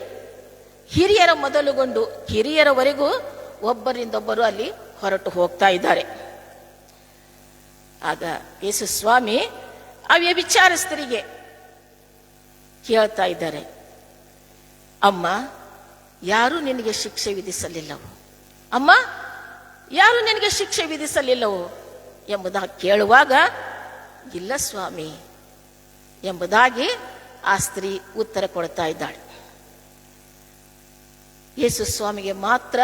ಹಿರಿಯರ ಮೊದಲುಗೊಂಡು ಕಿರಿಯರವರೆಗೂ ಒಬ್ಬರಿಂದೊಬ್ಬರು ಅಲ್ಲಿ ಹೊರಟು ಹೋಗ್ತಾ ಇದ್ದಾರೆ. ಆಗ ಯೇಸು ಸ್ವಾಮಿ ಆ ವ್ಯಭಿಚಾರಸ್ಥರಿಗೆ ಕೇಳ್ತಾ ಇದ್ದಾರೆ, ಅಮ್ಮ, ಯಾರು ನಿನಗೆ ಶಿಕ್ಷೆ ವಿಧಿಸಲಿಲ್ಲವೋ? ಅಮ್ಮ, ಯಾರು ನಿನಗೆ ಶಿಕ್ಷೆ ವಿಧಿಸಲಿಲ್ಲವೋ ಎಂಬುದಾಗಿ ಕೇಳುವಾಗ, ಇಲ್ಲ ಸ್ವಾಮಿ ಎಂಬುದಾಗಿ ಆ ಸ್ತ್ರೀ ಉತ್ತರ ಕೊಡ್ತಾ ಇದ್ದಾಳೆ. ಯೇಸು ಸ್ವಾಮಿಗೆ ಮಾತ್ರ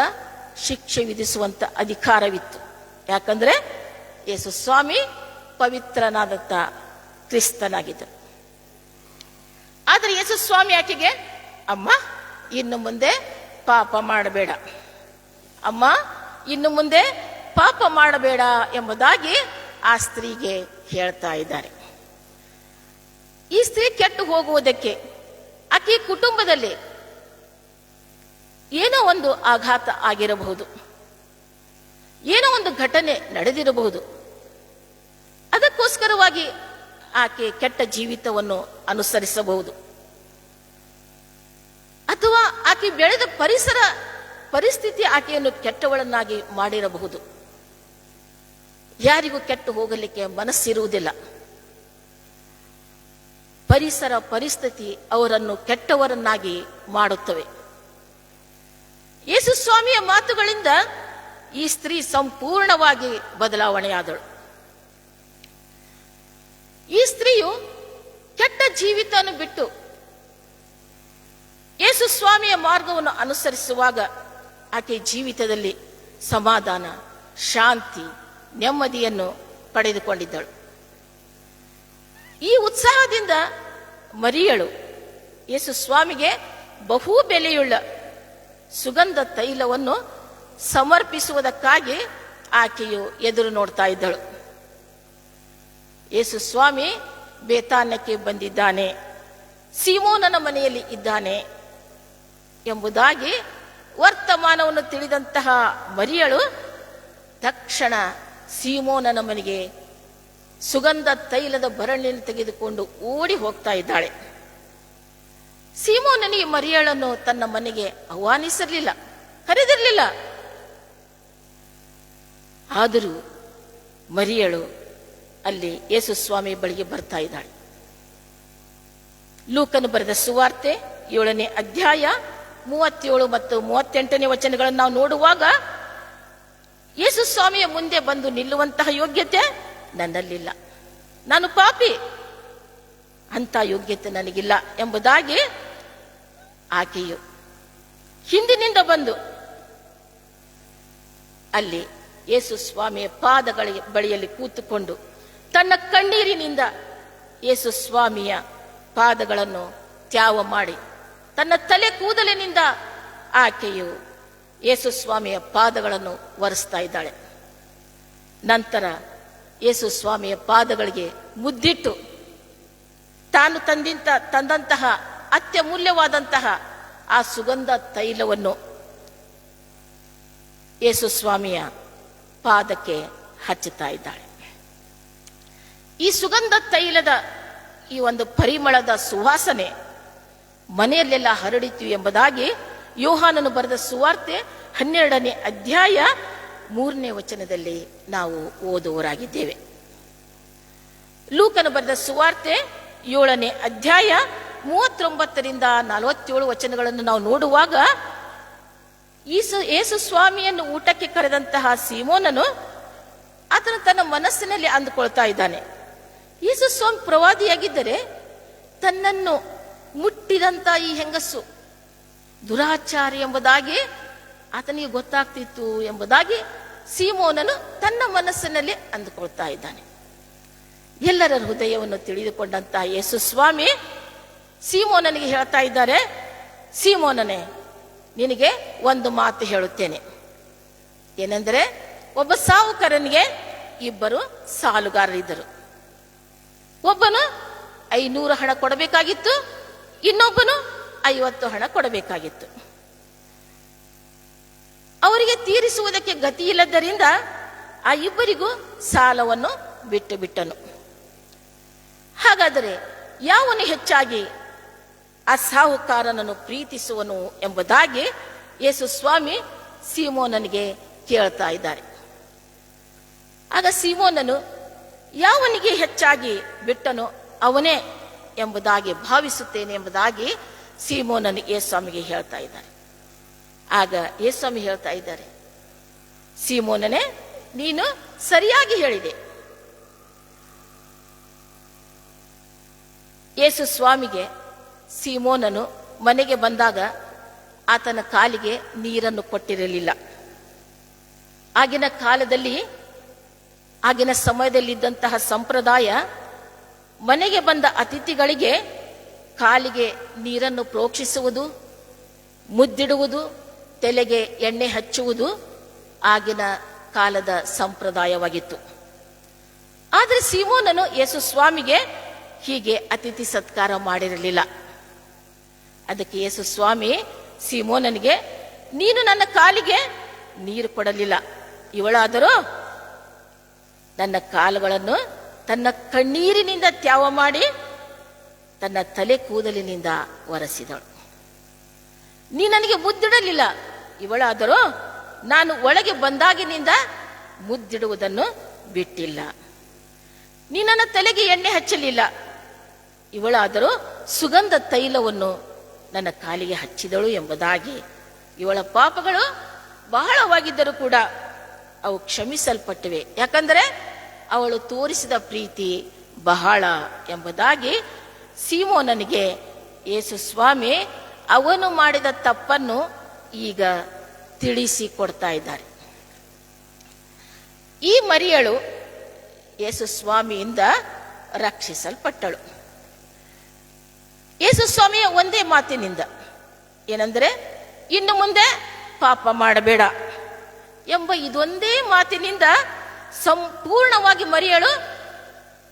ಶಿಕ್ಷೆ ವಿಧಿಸುವಂತ ಅಧಿಕಾರವಿತ್ತು. ಯಾಕಂದ್ರೆ ಯೇಸು ಸ್ವಾಮಿ ಪವಿತ್ರನಾದಂತ ಕ್ರಿಸ್ತನಾಗಿದ್ದರು. ಆದರೆ ಯೇಸು ಸ್ವಾಮಿ ಆಕೆಗೆ, ಅಮ್ಮ, ಇನ್ನು ಮುಂದೆ ಪಾಪ ಮಾಡಬೇಡ, ಅಮ್ಮ, ಇನ್ನು ಮುಂದೆ ಪಾಪ ಮಾಡಬೇಡ ಎಂಬುದಾಗಿ ಆ ಸ್ತ್ರೀಗೆ ಹೇಳ್ತಾ ಇದ್ದಾರೆ. ಈ ಸ್ತ್ರೀ ಕೆಟ್ಟು ಹೋಗುವುದಕ್ಕೆ ಆಕೆ ಕುಟುಂಬದಲ್ಲಿ ಏನೋ ಒಂದು ಆಘಾತ ಆಗಿರಬಹುದು, ಏನೋ ಒಂದು ಘಟನೆ ನಡೆದಿರಬಹುದು. ಅದಕ್ಕೋಸ್ಕರವಾಗಿ ಆಕೆ ಕೆಟ್ಟ ಜೀವಿತವನ್ನು ಅನುಸರಿಸಬಹುದು. ಅಥವಾ ಆಕೆ ಬೆಳೆದ ಪರಿಸ್ಥಿತಿ ಆಕೆಯನ್ನು ಕೆಟ್ಟವಳನ್ನಾಗಿ ಮಾಡಿರಬಹುದು. ಯಾರಿಗೂ ಕೆಟ್ಟು ಹೋಗಲಿಕ್ಕೆ ಮನಸ್ಸಿರುವುದಿಲ್ಲ. ಪರಿಸ್ಥಿತಿ ಅವರನ್ನು ಕೆಟ್ಟವರನ್ನಾಗಿ ಮಾಡುತ್ತವೆ. ಯೇಸು ಸ್ವಾಮಿಯ ಮಾತುಗಳಿಂದ ಈ ಸ್ತ್ರೀ ಸಂಪೂರ್ಣವಾಗಿ ಬದಲಾವಣೆಯಾದಳು. ಈ ಸ್ತ್ರೀಯು ಕೆಟ್ಟ ಜೀವಿತವನ್ನು ಬಿಟ್ಟು ಯೇಸು ಸ್ವಾಮಿಯ ಮಾರ್ಗವನ್ನು ಅನುಸರಿಸುವಾಗ ಆಕೆ ಜೀವಿತದಲ್ಲಿ ಸಮಾಧಾನ, ಶಾಂತಿ, ನೆಮ್ಮದಿಯನ್ನು ಪಡೆದುಕೊಂಡಿದ್ದಳು. ಈ ಉತ್ಸಾಹದಿಂದ ಮರಿಯಳು ಯೇಸು ಸ್ವಾಮಿಗೆ ಬಹು ಬೆಲೆಯುಳ್ಳ ಸುಗಂಧ ತೈಲವನ್ನು ಸಮರ್ಪಿಸುವುದಕ್ಕಾಗಿ ಆಕೆಯು ಎದುರು ನೋಡ್ತಾ ಇದ್ದಳು. ಯೇಸು ಸ್ವಾಮಿ ಬೇತಾನ್ಯಕ್ಕೆ ಬಂದಿದ್ದಾನೆ, ಸೀಮೋನನ ಮನೆಯಲ್ಲಿ ಇದ್ದಾನೆ ಎಂಬುದಾಗಿ ವರ್ತಮಾನವನ್ನು ತಿಳಿದಂತಹ ಮರಿಯಳು ತಕ್ಷಣ ಸೀಮೋನನ ಮನೆಗೆ ಸುಗಂಧ ತೈಲದ ಭರಣಿಯನ್ನು ತೆಗೆದುಕೊಂಡು ಓಡಿ ಹೋಗ್ತಾ ಇದ್ದಾಳೆ. ಸೀಮೋನನಿಗೆ ಮರಿಯಳನ್ನು ತನ್ನ ಮನೆಗೆ ಆಹ್ವಾನಿಸಿರಲಿಲ್ಲ, ಕರೆದಿರಲಿಲ್ಲ. ಆದರೂ ಮರಿಯಳು ಅಲ್ಲಿ ಯೇಸು ಸ್ವಾಮಿ ಬಳಿಗೆ ಬರ್ತಾ ಇದ್ದಾಳೆ. ಲೂಕನು ಬರೆದ ಸುವಾರ್ತೆ 7ನೇ ಅಧ್ಯಾಯ 37 ಮತ್ತು 38ನೇ ವಚನಗಳನ್ನು ನಾವು ನೋಡುವಾಗ, ಯೇಸು ಸ್ವಾಮಿಯ ಮುಂದೆ ಬಂದು ನಿಲ್ಲುವಂತಹ ಯೋಗ್ಯತೆ ನನ್ನಲ್ಲಿಲ್ಲ, ನಾನು ಪಾಪಿ, ಅಂತ ಯೋಗ್ಯತೆ ನನಗಿಲ್ಲ ಎಂಬುದಾಗಿ ಆಕೆಯು ಹಿಂದಿನಿಂದ ಬಂದು ಅಲ್ಲಿ ಯೇಸು ಸ್ವಾಮಿಯ ಪಾದಗಳ ಬಳಿಯಲ್ಲಿ ಕೂತುಕೊಂಡು ತನ್ನ ಕಣ್ಣೀರಿನಿಂದ ಯೇಸು ಸ್ವಾಮಿಯ ಪಾದಗಳನ್ನು ತ್ಯಾವ ಮಾಡಿ ತನ್ನ ತಲೆ ಕೂದಲಿನಿಂದ ಆಕೆಯು ಯೇಸು ಸ್ವಾಮಿಯ ಪಾದಗಳನ್ನು ಒರೆಸ್ತಾ ಇದ್ದಾಳೆ. ನಂತರ ಯೇಸು ಸ್ವಾಮಿಯ ಪಾದಗಳಿಗೆ ಮುದ್ದಿಟ್ಟು ತಾನು ತಂದಂತಹ ಅತ್ಯಮೂಲ್ಯವಾದಂತಹ ಆ ಸುಗಂಧ ತೈಲವನ್ನು ಯೇಸು ಸ್ವಾಮಿಯ ಪಾದಕ್ಕೆ ಹಚ್ಚುತ್ತಾ ಇದ್ದಾಳೆ. ಈ ಸುಗಂಧ ತೈಲದ ಈ ಒಂದು ಪರಿಮಳದ ಸುವಾಸನೆ ಮನೆಯಲ್ಲೆಲ್ಲ ಹರಡಿತು ಎಂಬುದಾಗಿ ಯೋಹಾನನು ಬರೆದ ಸುವಾರ್ತೆ 12ನೇ ಅಧ್ಯಾಯ 3ನೇ ವಚನದಲ್ಲಿ ನಾವು ಓದುವರಾಗಿದ್ದೇವೆ. ಲೂಕನು ಬರೆದ ಸುವಾರ್ತೆ 7ನೇ ಅಧ್ಯಾಯ 39ರಿಂದ 47 ವಚನಗಳನ್ನು ನಾವು ನೋಡುವಾಗ ಯೇಸು ಸ್ವಾಮಿಯನ್ನು ಊಟಕ್ಕೆ ಕರೆದಂತಹ ಸೀಮೋನನು ಆತನು ತನ್ನ ಮನಸ್ಸಿನಲ್ಲಿ ಅಂದುಕೊಳ್ತಾ ಇದ್ದಾನೆ, ಯೇಸು ಸ್ವಾಮಿ ಪ್ರವಾದಿಯಾಗಿದ್ದರೆ ತನ್ನನ್ನು ಮುಟ್ಟಿದಂತ ಈ ಹೆಂಗಸು ದುರಾಚಾರಿ ಎಂಬುದಾಗಿ ಆತನಿಗೆ ಗೊತ್ತಾಗ್ತಿತ್ತು ಎಂಬುದಾಗಿ ಸೀಮೋನನು ತನ್ನ ಮನಸ್ಸಿನಲ್ಲಿ ಅಂದುಕೊಳ್ತಾ ಇದ್ದಾನೆ. ಎಲ್ಲರ ಹೃದಯವನ್ನು ತಿಳಿದುಕೊಂಡಂತಹ ಯೇಸು ಸ್ವಾಮಿ ಸೀಮೋನನಿಗೆ ಹೇಳ್ತಾ ಇದ್ದಾರೆ, ಸೀಮೋನನೇ, ನಿನಗೆ ಒಂದು ಮಾತು ಹೇಳುತ್ತೇನೆ. ಏನೆಂದರೆ, ಒಬ್ಬ ಸಾಹುಕಾರನಿಗೆ 2 ಸಾಲುಗಾರರಿದ್ದರು. ಒಬ್ಬನು 500 ಹಣ ಕೊಡಬೇಕಾಗಿತ್ತು, ಇನ್ನೊಬ್ಬನು 50 ಹಣ ಕೊಡಬೇಕಾಗಿತ್ತು. ಅವರಿಗೆ ತೀರಿಸುವುದಕ್ಕೆ ಗತಿ ಇಲ್ಲದರಿಂದ ಆ ಇಬ್ಬರಿಗೂ ಸಾಲವನ್ನು ಬಿಟ್ಟನು. ಹಾಗಾದರೆ ಯಾವನು ಹೆಚ್ಚಾಗಿ ಆ ಸಾಹುಕಾರನನ್ನು ಪ್ರೀತಿಸುವನು ಎಂಬುದಾಗಿ ಯೇಸು ಸ್ವಾಮಿ ಸೀಮೋನನಿಗೆ ಕೇಳ್ತಾ ಇದ್ದಾರೆ. ಆಗ ಸೀಮೋನನು ಯಾವನಿಗೆ ಹೆಚ್ಚಾಗಿ ಬಿಟ್ಟನೋ ಅವನೇ ಎಂಬುದಾಗಿ ಭಾವಿಸುತ್ತೇನೆ ಎಂಬುದಾಗಿ ಸೀಮೋನನು ಯೇಸುಸ್ವಾಮಿಗೆ ಹೇಳ್ತಾ ಇದ್ದಾರೆ. ಆಗ ಯೇಸುಸ್ವಾಮಿ ಹೇಳ್ತಾ ಇದ್ದಾರೆ, ಸೀಮೋನನೇ, ನೀನು ಸರಿಯಾಗಿ ಹೇಳಿದೆ. ಯೇಸು ಸ್ವಾಮಿಗೆ ಸೀಮೋನನು ಮನೆಗೆ ಬಂದಾಗ ಆತನ ಕಾಲಿಗೆ ನೀರನ್ನು ಕೊಟ್ಟಿರಲಿಲ್ಲ. ಆಗಿನ ಸಮಯದಲ್ಲಿದ್ದಂತಹ ಸಂಪ್ರದಾಯ, ಮನೆಗೆ ಬಂದ ಅತಿಥಿಗಳಿಗೆ ಕಾಲಿಗೆ ನೀರನ್ನು ಪ್ರೋಕ್ಷಿಸುವುದು, ಮುದ್ದಿಡುವುದು, ತಲೆಗೆ ಎಣ್ಣೆ ಹಚ್ಚುವುದು ಆಗಿನ ಕಾಲದ ಸಂಪ್ರದಾಯವಾಗಿತ್ತು. ಆದರೆ ಸೀಮೋನನು ಯೇಸು ಸ್ವಾಮಿಗೆ ಹೀಗೆ ಅತಿಥಿ ಸತ್ಕಾರ ಮಾಡಿರಲಿಲ್ಲ. ಅದಕ್ಕೆ ಯೇಸು ಸ್ವಾಮಿ ಸೀಮೋನನಿಗೆ, ನೀನು ನನ್ನ ಕಾಲಿಗೆ ನೀರು ಕೊಡಲಿಲ್ಲ, ಇವಳಾದರೂ ನನ್ನ ಕಾಲುಗಳನ್ನು ತನ್ನ ಕಣ್ಣೀರಿನಿಂದ ತ್ಯಾವ ಮಾಡಿ ತನ್ನ ತಲೆ ಕೂದಲಿನಿಂದ ಒರೆಸಿದಳು. ನೀ ನನಗೆ ಮುದ್ದಿಡಲಿಲ್ಲ, ಇವಳಾದರೂ ನಾನು ಒಳಗೆ ಬಂದಾಗಿನಿಂದ ಮುದ್ದಿಡುವುದನ್ನು ಬಿಟ್ಟಿಲ್ಲ. ನೀ ನನ್ನ ತಲೆಗೆ ಎಣ್ಣೆ ಹಚ್ಚಲಿಲ್ಲ, ಇವಳಾದರೂ ಸುಗಂಧ ತೈಲವನ್ನು ನನ್ನ ಕಾಲಿಗೆ ಹಚ್ಚಿದಳು ಎಂಬುದಾಗಿ ಇವಳ ಪಾಪಗಳು ಬಹಳವಾಗಿದ್ದರೂ ಕೂಡ ಅವು ಕ್ಷಮಿಸಲ್ಪಟ್ಟಿವೆ, ಯಾಕಂದರೆ ಅವಳು ತೋರಿಸಿದ ಪ್ರೀತಿ ಬಹಳ ಎಂಬುದಾಗಿ ಸೀಮೋನನಿಗೆ ಯೇಸು ಸ್ವಾಮಿ ಅವನು ಮಾಡಿದ ತಪ್ಪನ್ನು ಈಗ ತಿಳಿಸಿ ಕೊಡ್ತಾ ಇದ್ದಾರೆ. ಈ ಮರಿಯಳು ಯೇಸು ಸ್ವಾಮಿಯಿಂದ ರಕ್ಷಿಸಲ್ಪಟ್ಟಳು. ಯೇಸು ಸ್ವಾಮಿಯ ಒಂದೇ ಮಾತಿನಿಂದ, ಏನೆಂದರೆ, ಇನ್ನು ಮುಂದೆ ಪಾಪ ಮಾಡಬೇಡ ಎಂಬ ಇದೊಂದೇ ಮಾತಿನಿಂದ ಸಂಪೂರ್ಣವಾಗಿ ಮರಿಯಳು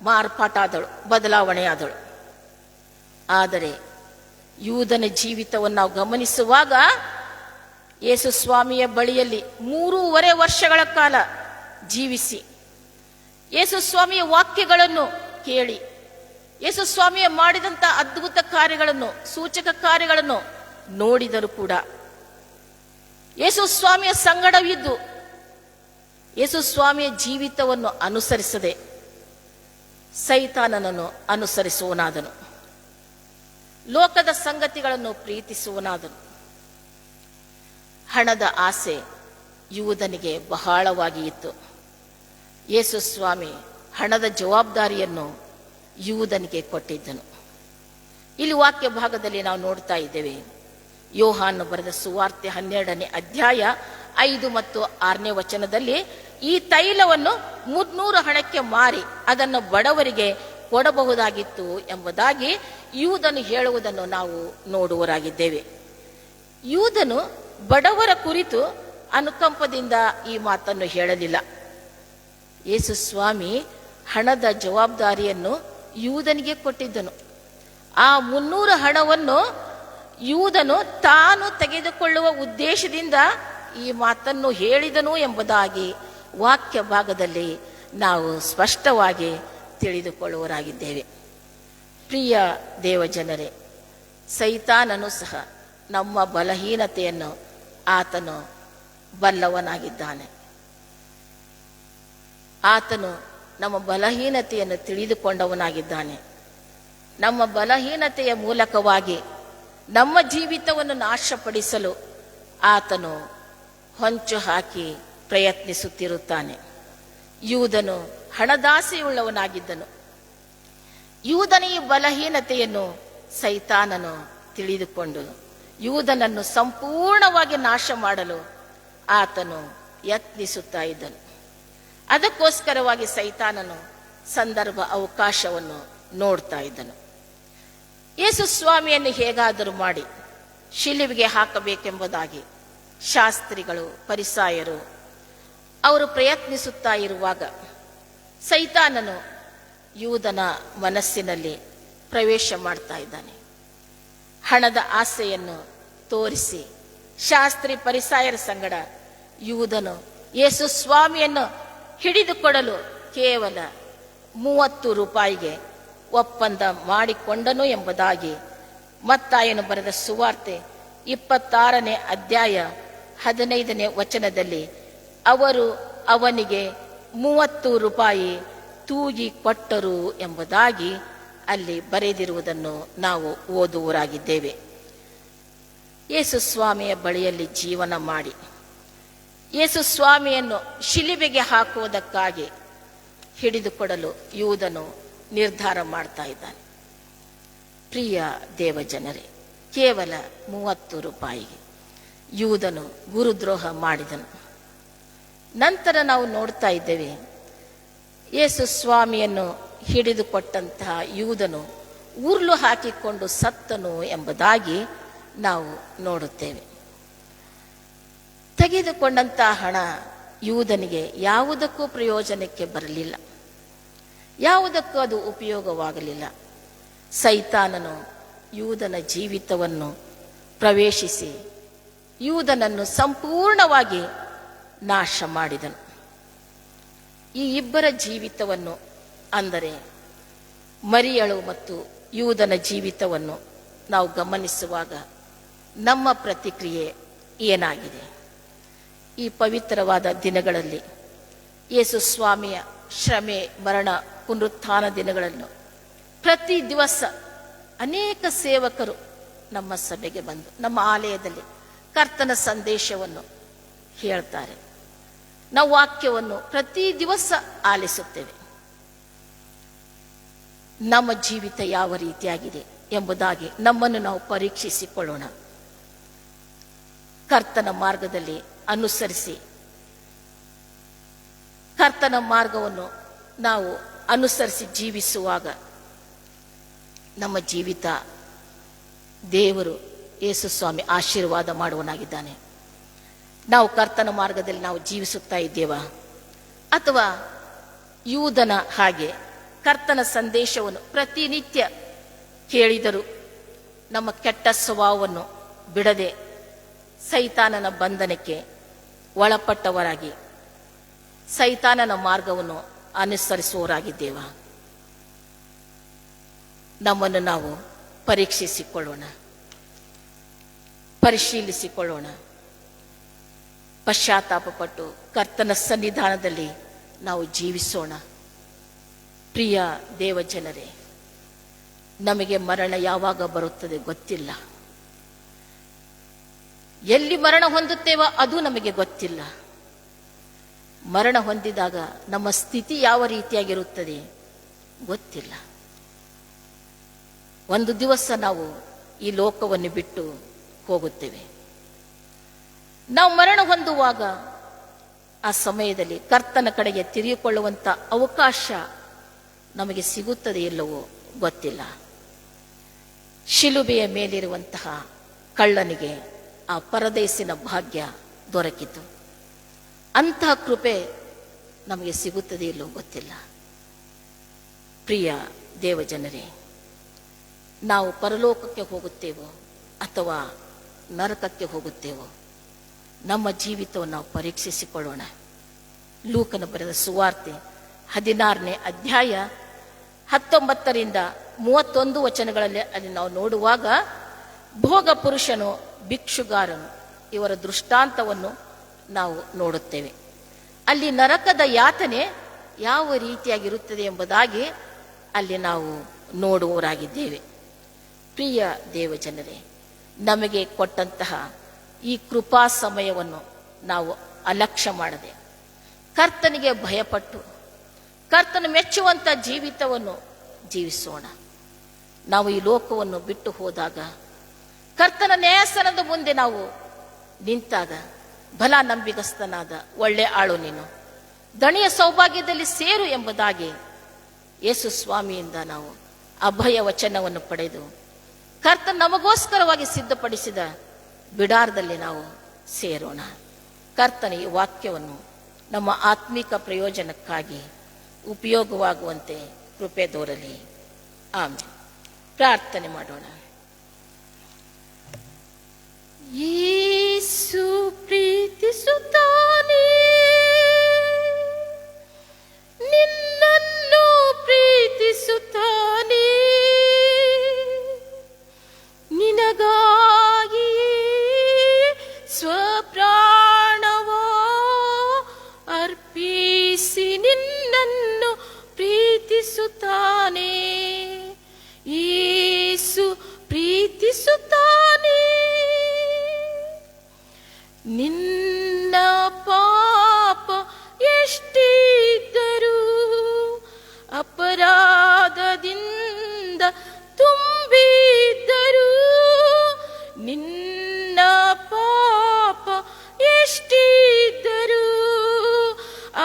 ಮಾರ್ಪಾಟಾದಳು, ಬದಲಾವಣೆಯಾದಳು. ಆದರೆ ಯೂದನ ಜೀವಿತವನ್ನು ನಾವು ಗಮನಿಸುವಾಗ ಯೇಸು ಸ್ವಾಮಿಯ ಬಳಿಯಲ್ಲಿ 3.5 ವರ್ಷಗಳ ಕಾಲ ಜೀವಿಸಿ ಯೇಸು ಸ್ವಾಮಿಯ ವಾಕ್ಯಗಳನ್ನು ಕೇಳಿ ಯೇಸು ಸ್ವಾಮಿಯ ಮಾಡಿದಂಥ ಅದ್ಭುತ ಕಾರ್ಯಗಳನ್ನು, ಸೂಚಕ ಕಾರ್ಯಗಳನ್ನು ನೋಡಿದರೂ ಕೂಡ ಯೇಸು ಸ್ವಾಮಿಯ ಸಂಗಡವಿದ್ದು ಯೇಸು ಸ್ವಾಮಿಯ ಜೀವಿತವನ್ನು ಅನುಸರಿಸದೆ ಸೈತಾನನನ್ನು ಅನುಸರಿಸುವನಾದನು, ಲೋಕದ ಸಂಗತಿಗಳನ್ನು ಪ್ರೀತಿಸುವನಾದನು. ಹಣದ ಆಸೆ ಯೂದನಿಗೆ ಬಹಳವಾಗಿ ಇತ್ತು. ಯೇಸು ಸ್ವಾಮಿ ಹಣದ ಜವಾಬ್ದಾರಿಯನ್ನು ಯೂದನಿಗೆ ಕೊಟ್ಟಿದ್ದನು. ಇಲ್ಲಿ ವಾಕ್ಯ ಭಾಗದಲ್ಲಿ ನಾವು ನೋಡ್ತಾ ಇದ್ದೇವೆ, ಯೋಹಾನ ಬರೆದ ಸುವಾರ್ತೆ 12ನೇ ಅಧ್ಯಾಯ 5 ಮತ್ತು 6ನೇ ವಚನದಲ್ಲಿ, ಈ ತೈಲವನ್ನು 300 ಹಣಕ್ಕೆ ಮಾರಿ ಅದನ್ನು ಬಡವರಿಗೆ ಕೊಡಬಹುದಾಗಿತ್ತು ಎಂಬುದಾಗಿ ಯೂದನು ಹೇಳುವುದನ್ನು ನಾವು ನೋಡುವರಾಗಿದ್ದೇವೆ. ಯೂದನು ಬಡವರ ಕುರಿತು ಅನುಕಂಪದಿಂದ ಈ ಮಾತನ್ನು ಹೇಳಲಿಲ್ಲ. ಯೇಸು ಸ್ವಾಮಿ ಹಣದ ಜವಾಬ್ದಾರಿಯನ್ನು ಯೂದನಿಗೆ ಕೊಟ್ಟಿದ್ದನು. ಆ 300 ಹಣವನ್ನು ಯೂದನು ತಾನು ತೆಗೆದುಕೊಳ್ಳುವ ಉದ್ದೇಶದಿಂದ ಈ ಮಾತನ್ನು ಹೇಳಿದನು ಎಂಬುದಾಗಿ ವಾಕ್ಯ ಭಾಗದಲ್ಲಿ ನಾವು ಸ್ಪಷ್ಟವಾಗಿ ತಿಳಿದುಕೊಳ್ಳುವರಾಗಿದ್ದೇವೆ. ಪ್ರಿಯ ದೇವಜನರೇ, ಸೈತಾನನು ಸಹ ನಮ್ಮ ಬಲಹೀನತೆಯನ್ನು ಆತನು ಬಲ್ಲವನಾಗಿದ್ದಾನೆ. ಆತನು ನಮ್ಮ ಬಲಹೀನತೆಯನ್ನು ತಿಳಿದುಕೊಂಡವನಾಗಿದ್ದಾನೆ. ನಮ್ಮ ಬಲಹೀನತೆಯ ಮೂಲಕವಾಗಿ ನಮ್ಮ ಜೀವಿತವನ್ನು ನಾಶಪಡಿಸಲು ಆತನು ಹೊಂಚು ಹಾಕಿ ಪ್ರಯತ್ನಿಸುತ್ತಿರುತ್ತಾನೆ. ಯೂದನು ಹಣದಾಸೆಯುಳ್ಳವನಾಗಿದ್ದನು. ಯೂದನ ಈ ಬಲಹೀನತೆಯನ್ನು ಸೈತಾನನು ತಿಳಿದುಕೊಂಡು ಯೂದನನ್ನು ಸಂಪೂರ್ಣವಾಗಿ ನಾಶ ಮಾಡಲು ಆತನು ಯತ್ನಿಸುತ್ತಾ ಇದ್ದನು. ಅದಕ್ಕೋಸ್ಕರವಾಗಿ ಸೈತಾನನು ಸಂದರ್ಭ ಅವಕಾಶವನ್ನು ನೋಡ್ತಾ ಇದ್ದನು. ಯೇಸು ಸ್ವಾಮಿಯನ್ನು ಹೇಗಾದರೂ ಮಾಡಿ ಶಿಲುಬೆಗೆ ಹಾಕಬೇಕೆಂಬುದಾಗಿ ಶಾಸ್ತ್ರಿಗಳು, ಫರಿಸಾಯರು ಅವರು ಪ್ರಯತ್ನಿಸುತ್ತಾ ಇರುವಾಗ ಸೈತಾನನು ಯೂದನ ಮನಸ್ಸಿನಲ್ಲಿ ಪ್ರವೇಶ ಮಾಡ್ತಾ ಇದ್ದಾನೆ. ಹಣದ ಆಸೆಯನ್ನು ತೋರಿಸಿ ಶಾಸ್ತ್ರಿ ಫರಿಸಾಯರ ಸಂಗಡ ಯೂದನು ಯೇಸು ಸ್ವಾಮಿಯನ್ನು ಹಿಡಿದುಕೊಡಲು ಕೇವಲ 30 ರೂಪಾಯಿಗೆ ಒಪ್ಪಂದ ಮಾಡಿಕೊಂಡನು ಎಂಬುದಾಗಿ ಮತ್ತಾಯನು ಬರೆದ ಸುವಾರ್ತೆ 26ನೇ ಅಧ್ಯಾಯ 15ನೇ ವಚನದಲ್ಲಿ ಅವರು ಅವನಿಗೆ 30 ರೂಪಾಯಿ ತೂಗಿ ಕೊಟ್ಟರು ಎಂಬುದಾಗಿ ಅಲ್ಲಿ ಬರೆದಿರುವುದನ್ನು ನಾವು ಓದುವರಾಗಿದ್ದೇವೆ. ಯೇಸು ಸ್ವಾಮಿಯ ಬಳಿಯಲ್ಲಿ ಜೀವನ ಮಾಡಿ ಯೇಸು ಸ್ವಾಮಿಯನ್ನು ಶಿಲುಬೆಗೆ ಹಾಕುವುದಕ್ಕಾಗಿ ಹಿಡಿದುಕೊಡಲು ಯೂದನು ನಿರ್ಧಾರ ಮಾಡ್ತಾ ಇದ್ದಾನೆ. ಪ್ರಿಯ ದೇವಜನರೇ, ಕೇವಲ 30 ರೂಪಾಯಿಗೆ ಯೂದನು ಗುರುದ್ರೋಹ ಮಾಡಿದನು. ನಂತರ ನಾವು ನೋಡ್ತಾ ಇದ್ದೇವೆ, ಯೇಸು ಸ್ವಾಮಿಯನ್ನು ಹಿಡಿದುಕೊಟ್ಟಂತಹ ಯೂದನು ಉರುಳು ಹಾಕಿಕೊಂಡು ಸತ್ತನು ಎಂಬುದಾಗಿ ನಾವು ನೋಡುತ್ತೇವೆ. ತೆಗೆದುಕೊಂಡಂತಹ ಹಣ ಯೂದನಿಗೆ ಯಾವುದಕ್ಕೂ ಪ್ರಯೋಜನಕ್ಕೆ ಬರಲಿಲ್ಲ, ಯಾವುದಕ್ಕೂ ಅದು ಉಪಯೋಗವಾಗಲಿಲ್ಲ. ಸೈತಾನನು ಯೂದನ ಜೀವಿತವನ್ನು ಪ್ರವೇಶಿಸಿ ಯೂದನನ್ನು ಸಂಪೂರ್ಣವಾಗಿ ನಾಶ ಮಾಡಿದನು. ಈ ಇಬ್ಬರ ಜೀವಿತವನ್ನು, ಅಂದರೆ ಮರಿಯಳು ಮತ್ತು ಯೂದನ ಜೀವಿತವನ್ನು ನಾವು ಗಮನಿಸುವಾಗ ನಮ್ಮ ಪ್ರತಿಕ್ರಿಯೆ ಏನಾಗಿದೆ? ಈ ಪವಿತ್ರವಾದ ದಿನಗಳಲ್ಲಿ ಯೇಸು ಸ್ವಾಮಿಯ ಶ್ರಮೆ, ಮರಣ, ಪುನರುತ್ಥಾನ ದಿನಗಳನ್ನು ಪ್ರತಿ ದಿವಸ ಅನೇಕ ಸೇವಕರು ನಮ್ಮ ಸಭೆಗೆ ಬಂದು ನಮ್ಮ ಆಲಯದಲ್ಲಿ ಕರ್ತನ ಸಂದೇಶವನ್ನು ಹೇಳ್ತಾರೆ. ನಾವು ವಾಕ್ಯವನ್ನು ಪ್ರತಿ ದಿವಸ ಆಲಿಸುತ್ತೇವೆ. ನಮ್ಮ ಜೀವಿತ ಯಾವ ರೀತಿಯಾಗಿದೆ ಎಂಬುದಾಗಿ ನಮ್ಮನ್ನು ನಾವು ಪರೀಕ್ಷಿಸಿಕೊಳ್ಳೋಣ. ಕರ್ತನ ಮಾರ್ಗದಲ್ಲಿ ಅನುಸರಿಸಿ ಕರ್ತನ ಮಾರ್ಗವನ್ನು ನಾವು ಅನುಸರಿಸಿ ಜೀವಿಸುವಾಗ ನಮ್ಮ ಜೀವಿತ ದೇವರು ಯೇಸು ಸ್ವಾಮಿ ಆಶೀರ್ವಾದ ಮಾಡುವನಾಗಿದ್ದಾನೆ. ನಾವು ಕರ್ತನ ಮಾರ್ಗದಲ್ಲಿ ನಾವು ಜೀವಿಸುತ್ತಾ ಇದ್ದೇವಾ? ಅಥವಾ ಯೂದನ ಹಾಗೆ ಕರ್ತನ ಸಂದೇಶವನ್ನು ಪ್ರತಿನಿತ್ಯ ಕೇಳಿದರೂ ನಮ್ಮ ಕೆಟ್ಟ ಸ್ವಭಾವವನ್ನು ಬಿಡದೆ ಸೈತಾನನ ಬಂಧನಕ್ಕೆ ಒಳಪಟ್ಟವರಾಗಿ ಸೈತಾನನ ಮಾರ್ಗವನ್ನು ಅನುಸರಿಸುವವರಾಗಿದ್ದೇವಾ? ನಮ್ಮನ್ನು ನಾವು ಪರೀಕ್ಷಿಸಿಕೊಳ್ಳೋಣ, ಪರಿಶೀಲಿಸಿಕೊಳ್ಳೋಣ. ಪಶ್ಚಾತ್ತಾಪಪಟ್ಟು ಕರ್ತನ ಸನ್ನಿಧಾನದಲ್ಲಿ ನಾವು ಜೀವಿಸೋಣ. ಪ್ರಿಯ ದೇವಜನರೇ, ನಮಗೆ ಮರಣ ಯಾವಾಗ ಬರುತ್ತದೆ ಗೊತ್ತಿಲ್ಲ. ಎಲ್ಲಿ ಮರಣ ಹೊಂದುತ್ತೇವೋ ಅದು ನಮಗೆ ಗೊತ್ತಿಲ್ಲ. ಮರಣ ಹೊಂದಿದಾಗ ನಮ್ಮ ಸ್ಥಿತಿ ಯಾವ ರೀತಿಯಾಗಿರುತ್ತದೆ ಗೊತ್ತಿಲ್ಲ. ಒಂದು ದಿವಸ ನಾವು ಈ ಲೋಕವನ್ನು ಬಿಟ್ಟು ಹೋಗುತ್ತೇವೆ. ನಾವು ಮರಣ ಹೊಂದುವಾಗ ಆ ಸಮಯದಲ್ಲಿ ಕರ್ತನ ಕಡೆಗೆ ತಿರುಗಿಕೊಳ್ಳುವಂಥ ಅವಕಾಶ ನಮಗೆ ಸಿಗುತ್ತದೆ ಇಲ್ಲವೋ ಗೊತ್ತಿಲ್ಲ. ಶಿಲುಬೆಯ ಮೇಲಿರುವಂತಹ ಕಳ್ಳನಿಗೆ ಆ ಪರದೇಸಿನ ಭಾಗ್ಯ ದೊರಕಿತು. ಅಂತಹ ಕೃಪೆ ನಮಗೆ ಸಿಗುತ್ತದೆ ಇಲ್ಲವೋ ಗೊತ್ತಿಲ್ಲ. ಪ್ರಿಯ ದೇವಜನರೇ, ನಾವು ಪರಲೋಕಕ್ಕೆ ಹೋಗುತ್ತೇವೋ ಅಥವಾ ನರಕಕ್ಕೆ ಹೋಗುತ್ತೇವೋ, ನಮ್ಮ ಜೀವಿತವನ್ನು ನಾವು ಪರೀಕ್ಷಿಸಿಕೊಳ್ಳೋಣ. ಲೂಕನ ಬರೆದ ಸುವಾರ್ತೆ 16ನೇ ಅಧ್ಯಾಯ 19ರಿಂದ 31 ವಚನಗಳಲ್ಲಿ ಅಲ್ಲಿ ನಾವು ನೋಡುವಾಗ, ಭೋಗ ಪುರುಷನು ಭಿಕ್ಷುಗಾರನು ಇವರ ದೃಷ್ಟಾಂತವನ್ನು ನಾವು ನೋಡುತ್ತೇವೆ. ಅಲ್ಲಿ ನರಕದ ಯಾತನೆ ಯಾವ ರೀತಿಯಾಗಿರುತ್ತದೆ ಎಂಬುದಾಗಿ ಅಲ್ಲಿ ನಾವು ನೋಡುವವರಾಗಿದ್ದೇವೆ. ಪ್ರಿಯ ದೇವಜನರೇ, ನಮಗೆ ಕೊಟ್ಟಂತಹ ಈ ಕೃಪಾ ಸಮಯವನ್ನು ನಾವು ಅಲಕ್ಷ್ಯ ಮಾಡದೆ ಕರ್ತನಿಗೆ ಭಯಪಟ್ಟು ಕರ್ತನ ಮೆಚ್ಚುವಂಥ ಜೀವಿತವನ್ನು ಜೀವಿಸೋಣ. ನಾವು ಈ ಲೋಕವನ್ನು ಬಿಟ್ಟು ಹೋದಾಗ, ಕರ್ತನ ನ್ಯಾಯಾಸನದ ಮುಂದೆ ನಾವು ನಿಂತಾಗ, ಬಲ ನಂಬಿಗಸ್ತನಾದ ಒಳ್ಳೆ ಆಳು ನೀನು, ದಣಿಯ ಸೌಭಾಗ್ಯದಲ್ಲಿ ಸೇರು ಎಂಬುದಾಗಿ ಯೇಸು ಸ್ವಾಮಿಯಿಂದ ನಾವು ಅಭಯ ವಚನವನ್ನು ಪಡೆದು ಕರ್ತನ ನಮಗೋಸ್ಕರವಾಗಿ ಸಿದ್ಧಪಡಿಸಿದ ಬಿಡಾರದಲ್ಲಿ ನಾವು ಸೇರೋಣ. ಕರ್ತನ ಈ ವಾಕ್ಯವನ್ನು ನಮ್ಮ ಆತ್ಮಿಕ ಪ್ರಯೋಜನಕ್ಕಾಗಿ ಉಪಯೋಗವಾಗುವಂತೆ ಕೃಪೆ ತೋರಲಿ. ಆಮೇಲೆ ಪ್ರಾರ್ಥನೆ ಮಾಡೋಣ. ಯೇಸು ಪ್ರೀತಿಸುತ್ತಾನೆ, ನಿನ್ನನ್ನು ಪ್ರೀತಿಸುತ್ತಾನೆ, ನಿನಗಾಗಿಯೇ ಸ್ವಪ್ರಾಣವೋ ಅರ್ಪಿಸಿ ನಿನ್ನನ್ನು ಪ್ರೀತಿಸುತ್ತಾನೆ. ಯೇಸು ಪ್ರೀತಿಸುತ್ತಾನೆ. ನಿನ್ನ ಪಾಪ ಎಷ್ಟಿದ್ದರೂ ಅಪರಾಧದಿಂದ ತುಂಬಿದ್ದರೂ, ನಿನ್ನ ಪಾಪ ಎಷ್ಟಿದ್ದರೂ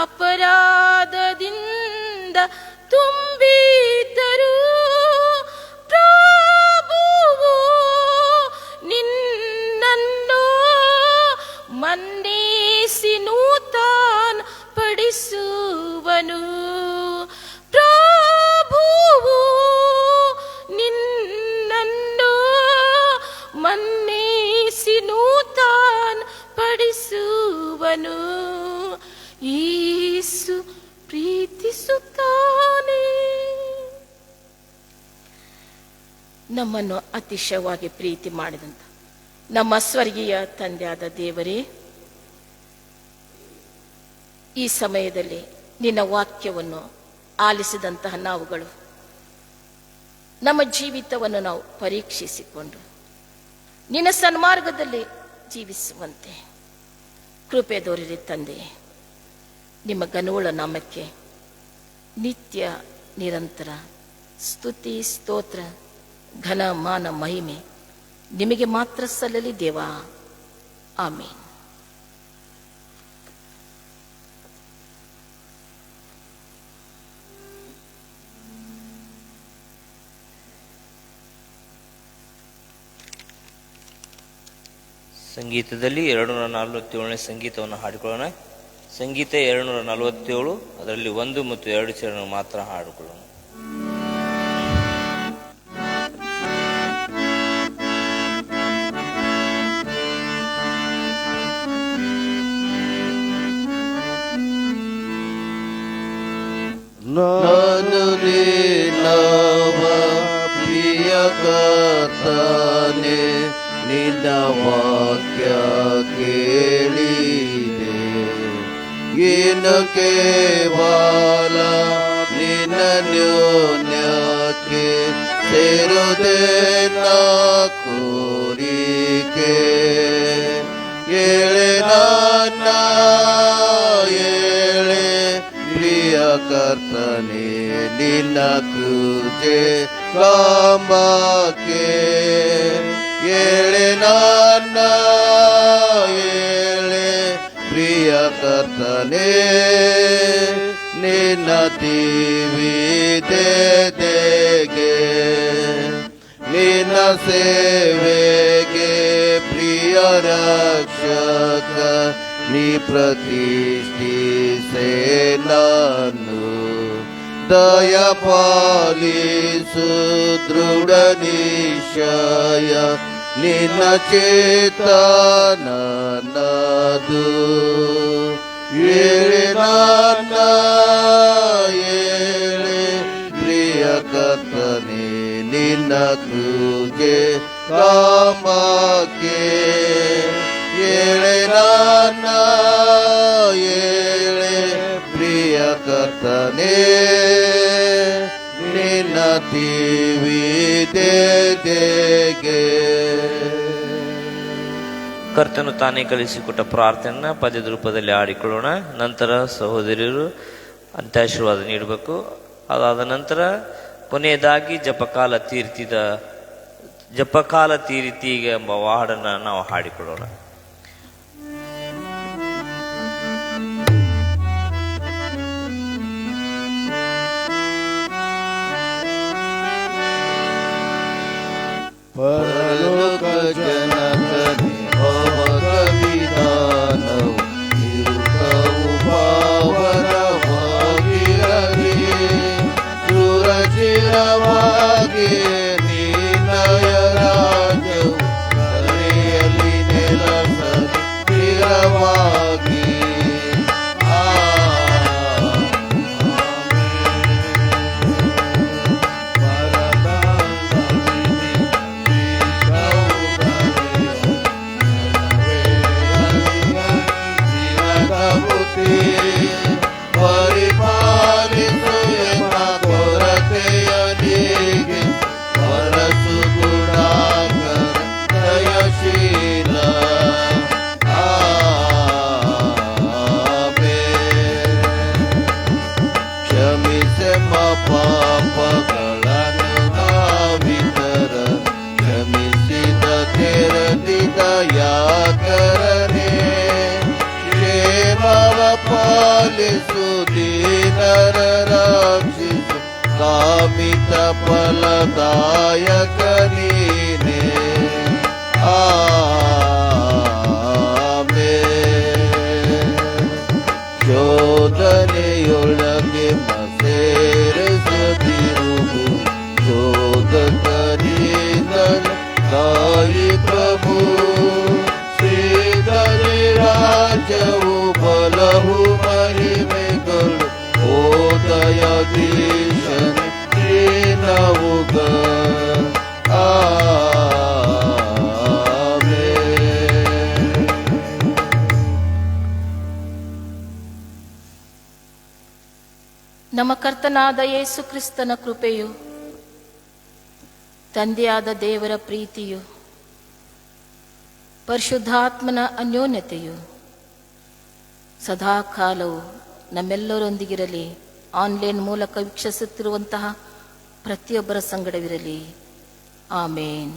ಅಪರಾಧದಿಂದ ತುಂಬಿದ್ದರೂ, ಪ್ರಭುವು ನಿನ್ನನ್ನು ಮನ್ನಿಸಿ ನೂತನ ಪಡಿಸುವನು. ಪ್ರಭುವು ನಿನ್ನನ್ನು ಮನ್ನಿಸಿ ನೂತನ ಪಡಿಸುವನು. ಯೇಸು ಪ್ರೀತಿಸುತ್ತಾನೆ. ನಮ್ಮನ್ನು ಅತಿಶಯವಾಗಿ ಪ್ರೀತಿ ಮಾಡಿದಂತ ನಮ್ಮ ಸ್ವರ್ಗೀಯ ತಂದೆಯಾದ ದೇವರೇ, ಈ ಸಮಯದಲ್ಲಿ ನಿನ್ನ ವಾಕ್ಯವನ್ನು ಆಲಿಸಿದಂತಹ ನಾವುಗಳು ನಮ್ಮ ಜೀವಿತವನ್ನು ನಾವು ಪರೀಕ್ಷಿಸಿಕೊಂಡು ನಿನ್ನ ಸನ್ಮಾರ್ಗದಲ್ಲಿ ಜೀವಿಸುವಂತೆ ಕೃಪೆ ದೊರೆಯಲಿ ತಂದೆ. ನಿಮ್ಮ ಘನವುಳ್ಳ ನಾಮಕ್ಕೆ ನಿತ್ಯ ನಿರಂತರ ಸ್ತುತಿ ಸ್ತೋತ್ರ ಘನ ಮಾನ ಮಹಿಮೆ ನಿಮಗೆ ಮಾತ್ರ ಸಲ್ಲಲಿ ದೇವಾ. ಆಮೇನ್. ಸಂಗೀತದಲ್ಲಿ 247ನೇ ಸಂಗೀತವನ್ನು ಹಾಡಿಕೊಳ್ಳೋಣ. ಸಂಗೀತ 247, ಅದರಲ್ಲಿ 1 ಮತ್ತು 2 ಚರಣ ಮಾತ್ರ ಹಾಡಿಕೊಳ್ಳೋಣ. ನಾನು ನಿನ್ನವ ಪ್ರಿಯ ಕರ್ತನೇ, ನಿನ್ನ ವಾಕ್ಯ ಕೇಳಿದೆ. ಏನು ಕೇವಲ ನಿನ್ನ ನ್ಯೂನ್ಯಕ್ಕೆ ಸೇರುದೆ ನಾ ಕೋರಿಕೆ. ಏಳೆ ನನ್ನ ಏಳೆ ಪ್ರಿಯ ಕರ್ತನೇ, ನಿನ್ನ ಕೃಪೆ ಕಾಂಬಕ್ಕೆ. ಏಳೆ ನನ್ನ ಏಳೆ ಪ್ರಿಯ ಪ್ರಿಯ ಕರ್ತನೇ ನಿನ್ನ ದಿವಿದೆದೆಗೆ ನಿನ್ನ ಸೇವೆಗೆ ಪ್ರಿಯ ರಕ್ಷಕ ನೀ ಪ್ರತಿಷ್ಠಿಸೆ ನಾನು ದಯ ಪಾಲಿಸು ದೃಢ ನಿಶ್ಚಯ ನಿನ್ನ ಚೇತನ ನನ್ನದು ಏಳೆ ನನ್ನ ಏಳೆ ಪ್ರಿಯ ಕರ್ತನೇ ನಿನ್ನ ಕೃಪೆ ಕಾಮಕ್ಕೆ ಏಳೆ ನನ್ನ ಏಳೆ ಪ್ರಿಯ ಕರ್ತನೇ ನಿನ್ನ ದಿವಿದೆದೆಗೆ. ಕರ್ತನು ತಾನೇ ಕಲಿಸಿಕೊಟ್ಟ ಪ್ರಾರ್ಥನೆಯನ್ನ ಪದ್ಯದ ರೂಪದಲ್ಲಿ ಆಡಿಕೊಳ್ಳೋಣ. ನಂತರ ಸಹೋದರಿಯರು ಅಂತ್ಯಾಶೀರ್ವಾದ ನೀಡಬೇಕು. ಅದಾದ ನಂತರ ಕೊನೆಯದಾಗಿ ಜಪಕಾಲ ತೀರಿತಿಗೆ ಎಂಬ ಹಾಡನ್ನು ನಾವು ಹಾಡಿಕೊಳ್ಳೋಣ. ಪರಲೋಕ ಜನಕನೇ ಭವದ ವಿಧಾನವು ಇರುತ್ತವು ಪಾವನವಾಗಿರಲಿ ಸುರಚಿರವಾಗಿ ನಿನ್ನಯ ರಾಜ್ಯವು ಕರೆಯಲ್ಲಿ ನೆಲಸಲಿ ಸ್ಥಿರವಾಗಿ. ಪರಿಪಾಲಿಸು ಎಂಬ ಕೊರತೆಯ ನೀಗೆ ವರಸು ಗುಣಾಕರ ದಯಶೀಲ. ಕ್ಷಮಿಸೆಮ್ಮ ಪಾಪಗಳನ್ನು ನಾವಿತರ ಕ್ಷಮಿಸಿದ ತೆರೆದಿದ ಯಾಕರನೇ ಕ್ಷೇಮವ ಪಾಲಿಸು ದೀನರ ರಕ್ಷಿಸು ಕಾಮಿತ ಫಲದಾಯಕ ನೀನೇ. ಆಮೆನ್. ಶೋಧನೆಯೊಳಗೆ ಸೇರಿಸದಿರುವುದು ಶೋಧಕರಿಂದಲೇ ಕಾಯಿ ಪ್ರಭು. ಶ್ರೀಧರಿ ರಾಜ್ಯವು ಬಲವು ಮಹಿಮೆಗಳು ಓದಯದೀಶನೆ ಶ್ರೀನವುಗ. ಆಮೆನ್. ನಮ್ಮ ಕರ್ತನಾದ ಯೇಸು ಕ್ರಿಸ್ತನ ಕೃಪೆಯು, ತಂದೆಯಾದ ದೇವರ ಪ್ರೀತಿಯು, ಪರಿಶುದ್ಧಾತ್ಮನ ಅನ್ಯೋನ್ಯತೆಯು ಸದಾಕಾಲವು ನಮ್ಮೆಲ್ಲರೊಂದಿಗಿರಲಿ. ಆನ್ಲೈನ್ ಮೂಲಕ ವೀಕ್ಷಿಸುತ್ತಿರುವಂತಹ ಪ್ರತಿಯೊಬ್ಬರ ಸಂಗಡವಿರಲಿ. ಆಮೇನ್.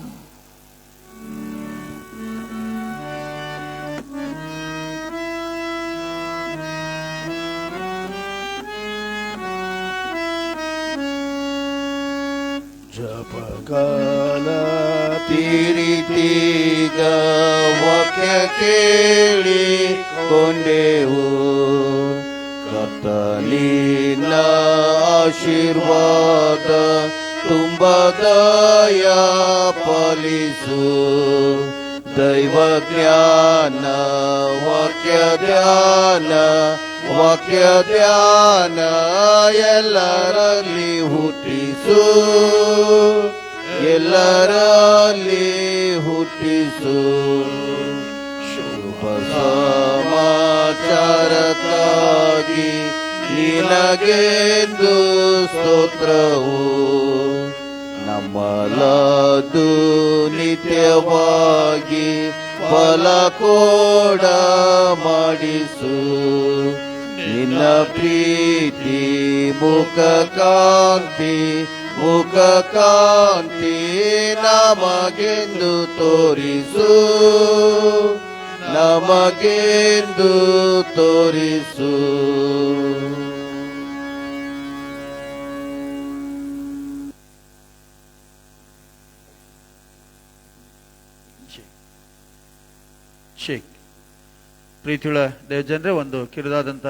ಜಪಕಾಲ ತೀರಿತೀಗ ವಾಕ್ಯ ಕೇಳಿಕೊಂಡೆವು. ಕರ್ತನಿನ ಆಶೀರ್ವಾದ ತುಂಬ ದಯ ಪಾಲಿಸು. ದೈವ ಜ್ಞಾನ ವಾಕ್ಯ ಧ್ಯಾನ ಎಲ್ಲರಲ್ಲಿ ಹುಟ್ಟಿಸು. ಶುಭ ಸಮಾಚಾರಕ್ಕಾಗಿ ನಿನಗೆಂದು ಸ್ತೋತ್ರವು. ನಮ್ಮಲದು ನಿತ್ಯವಾಗಿ ಫಲ ಕೋಡ ಮಾಡಿಸು. ನಿನ್ನ ಪ್ರೀತಿ ಮುಖ ಕಾಂತಿ ನಮಗೆಂದು ತೋರಿಸು. ನಮಗೆಂದು ತೋರಿಸು. ಶೇಕ್ ಪ್ರೀತಿಯುಳ್ಳ ದೇವಜನರೇ, ಒಂದು ಕಿರಿದಾದಂಥ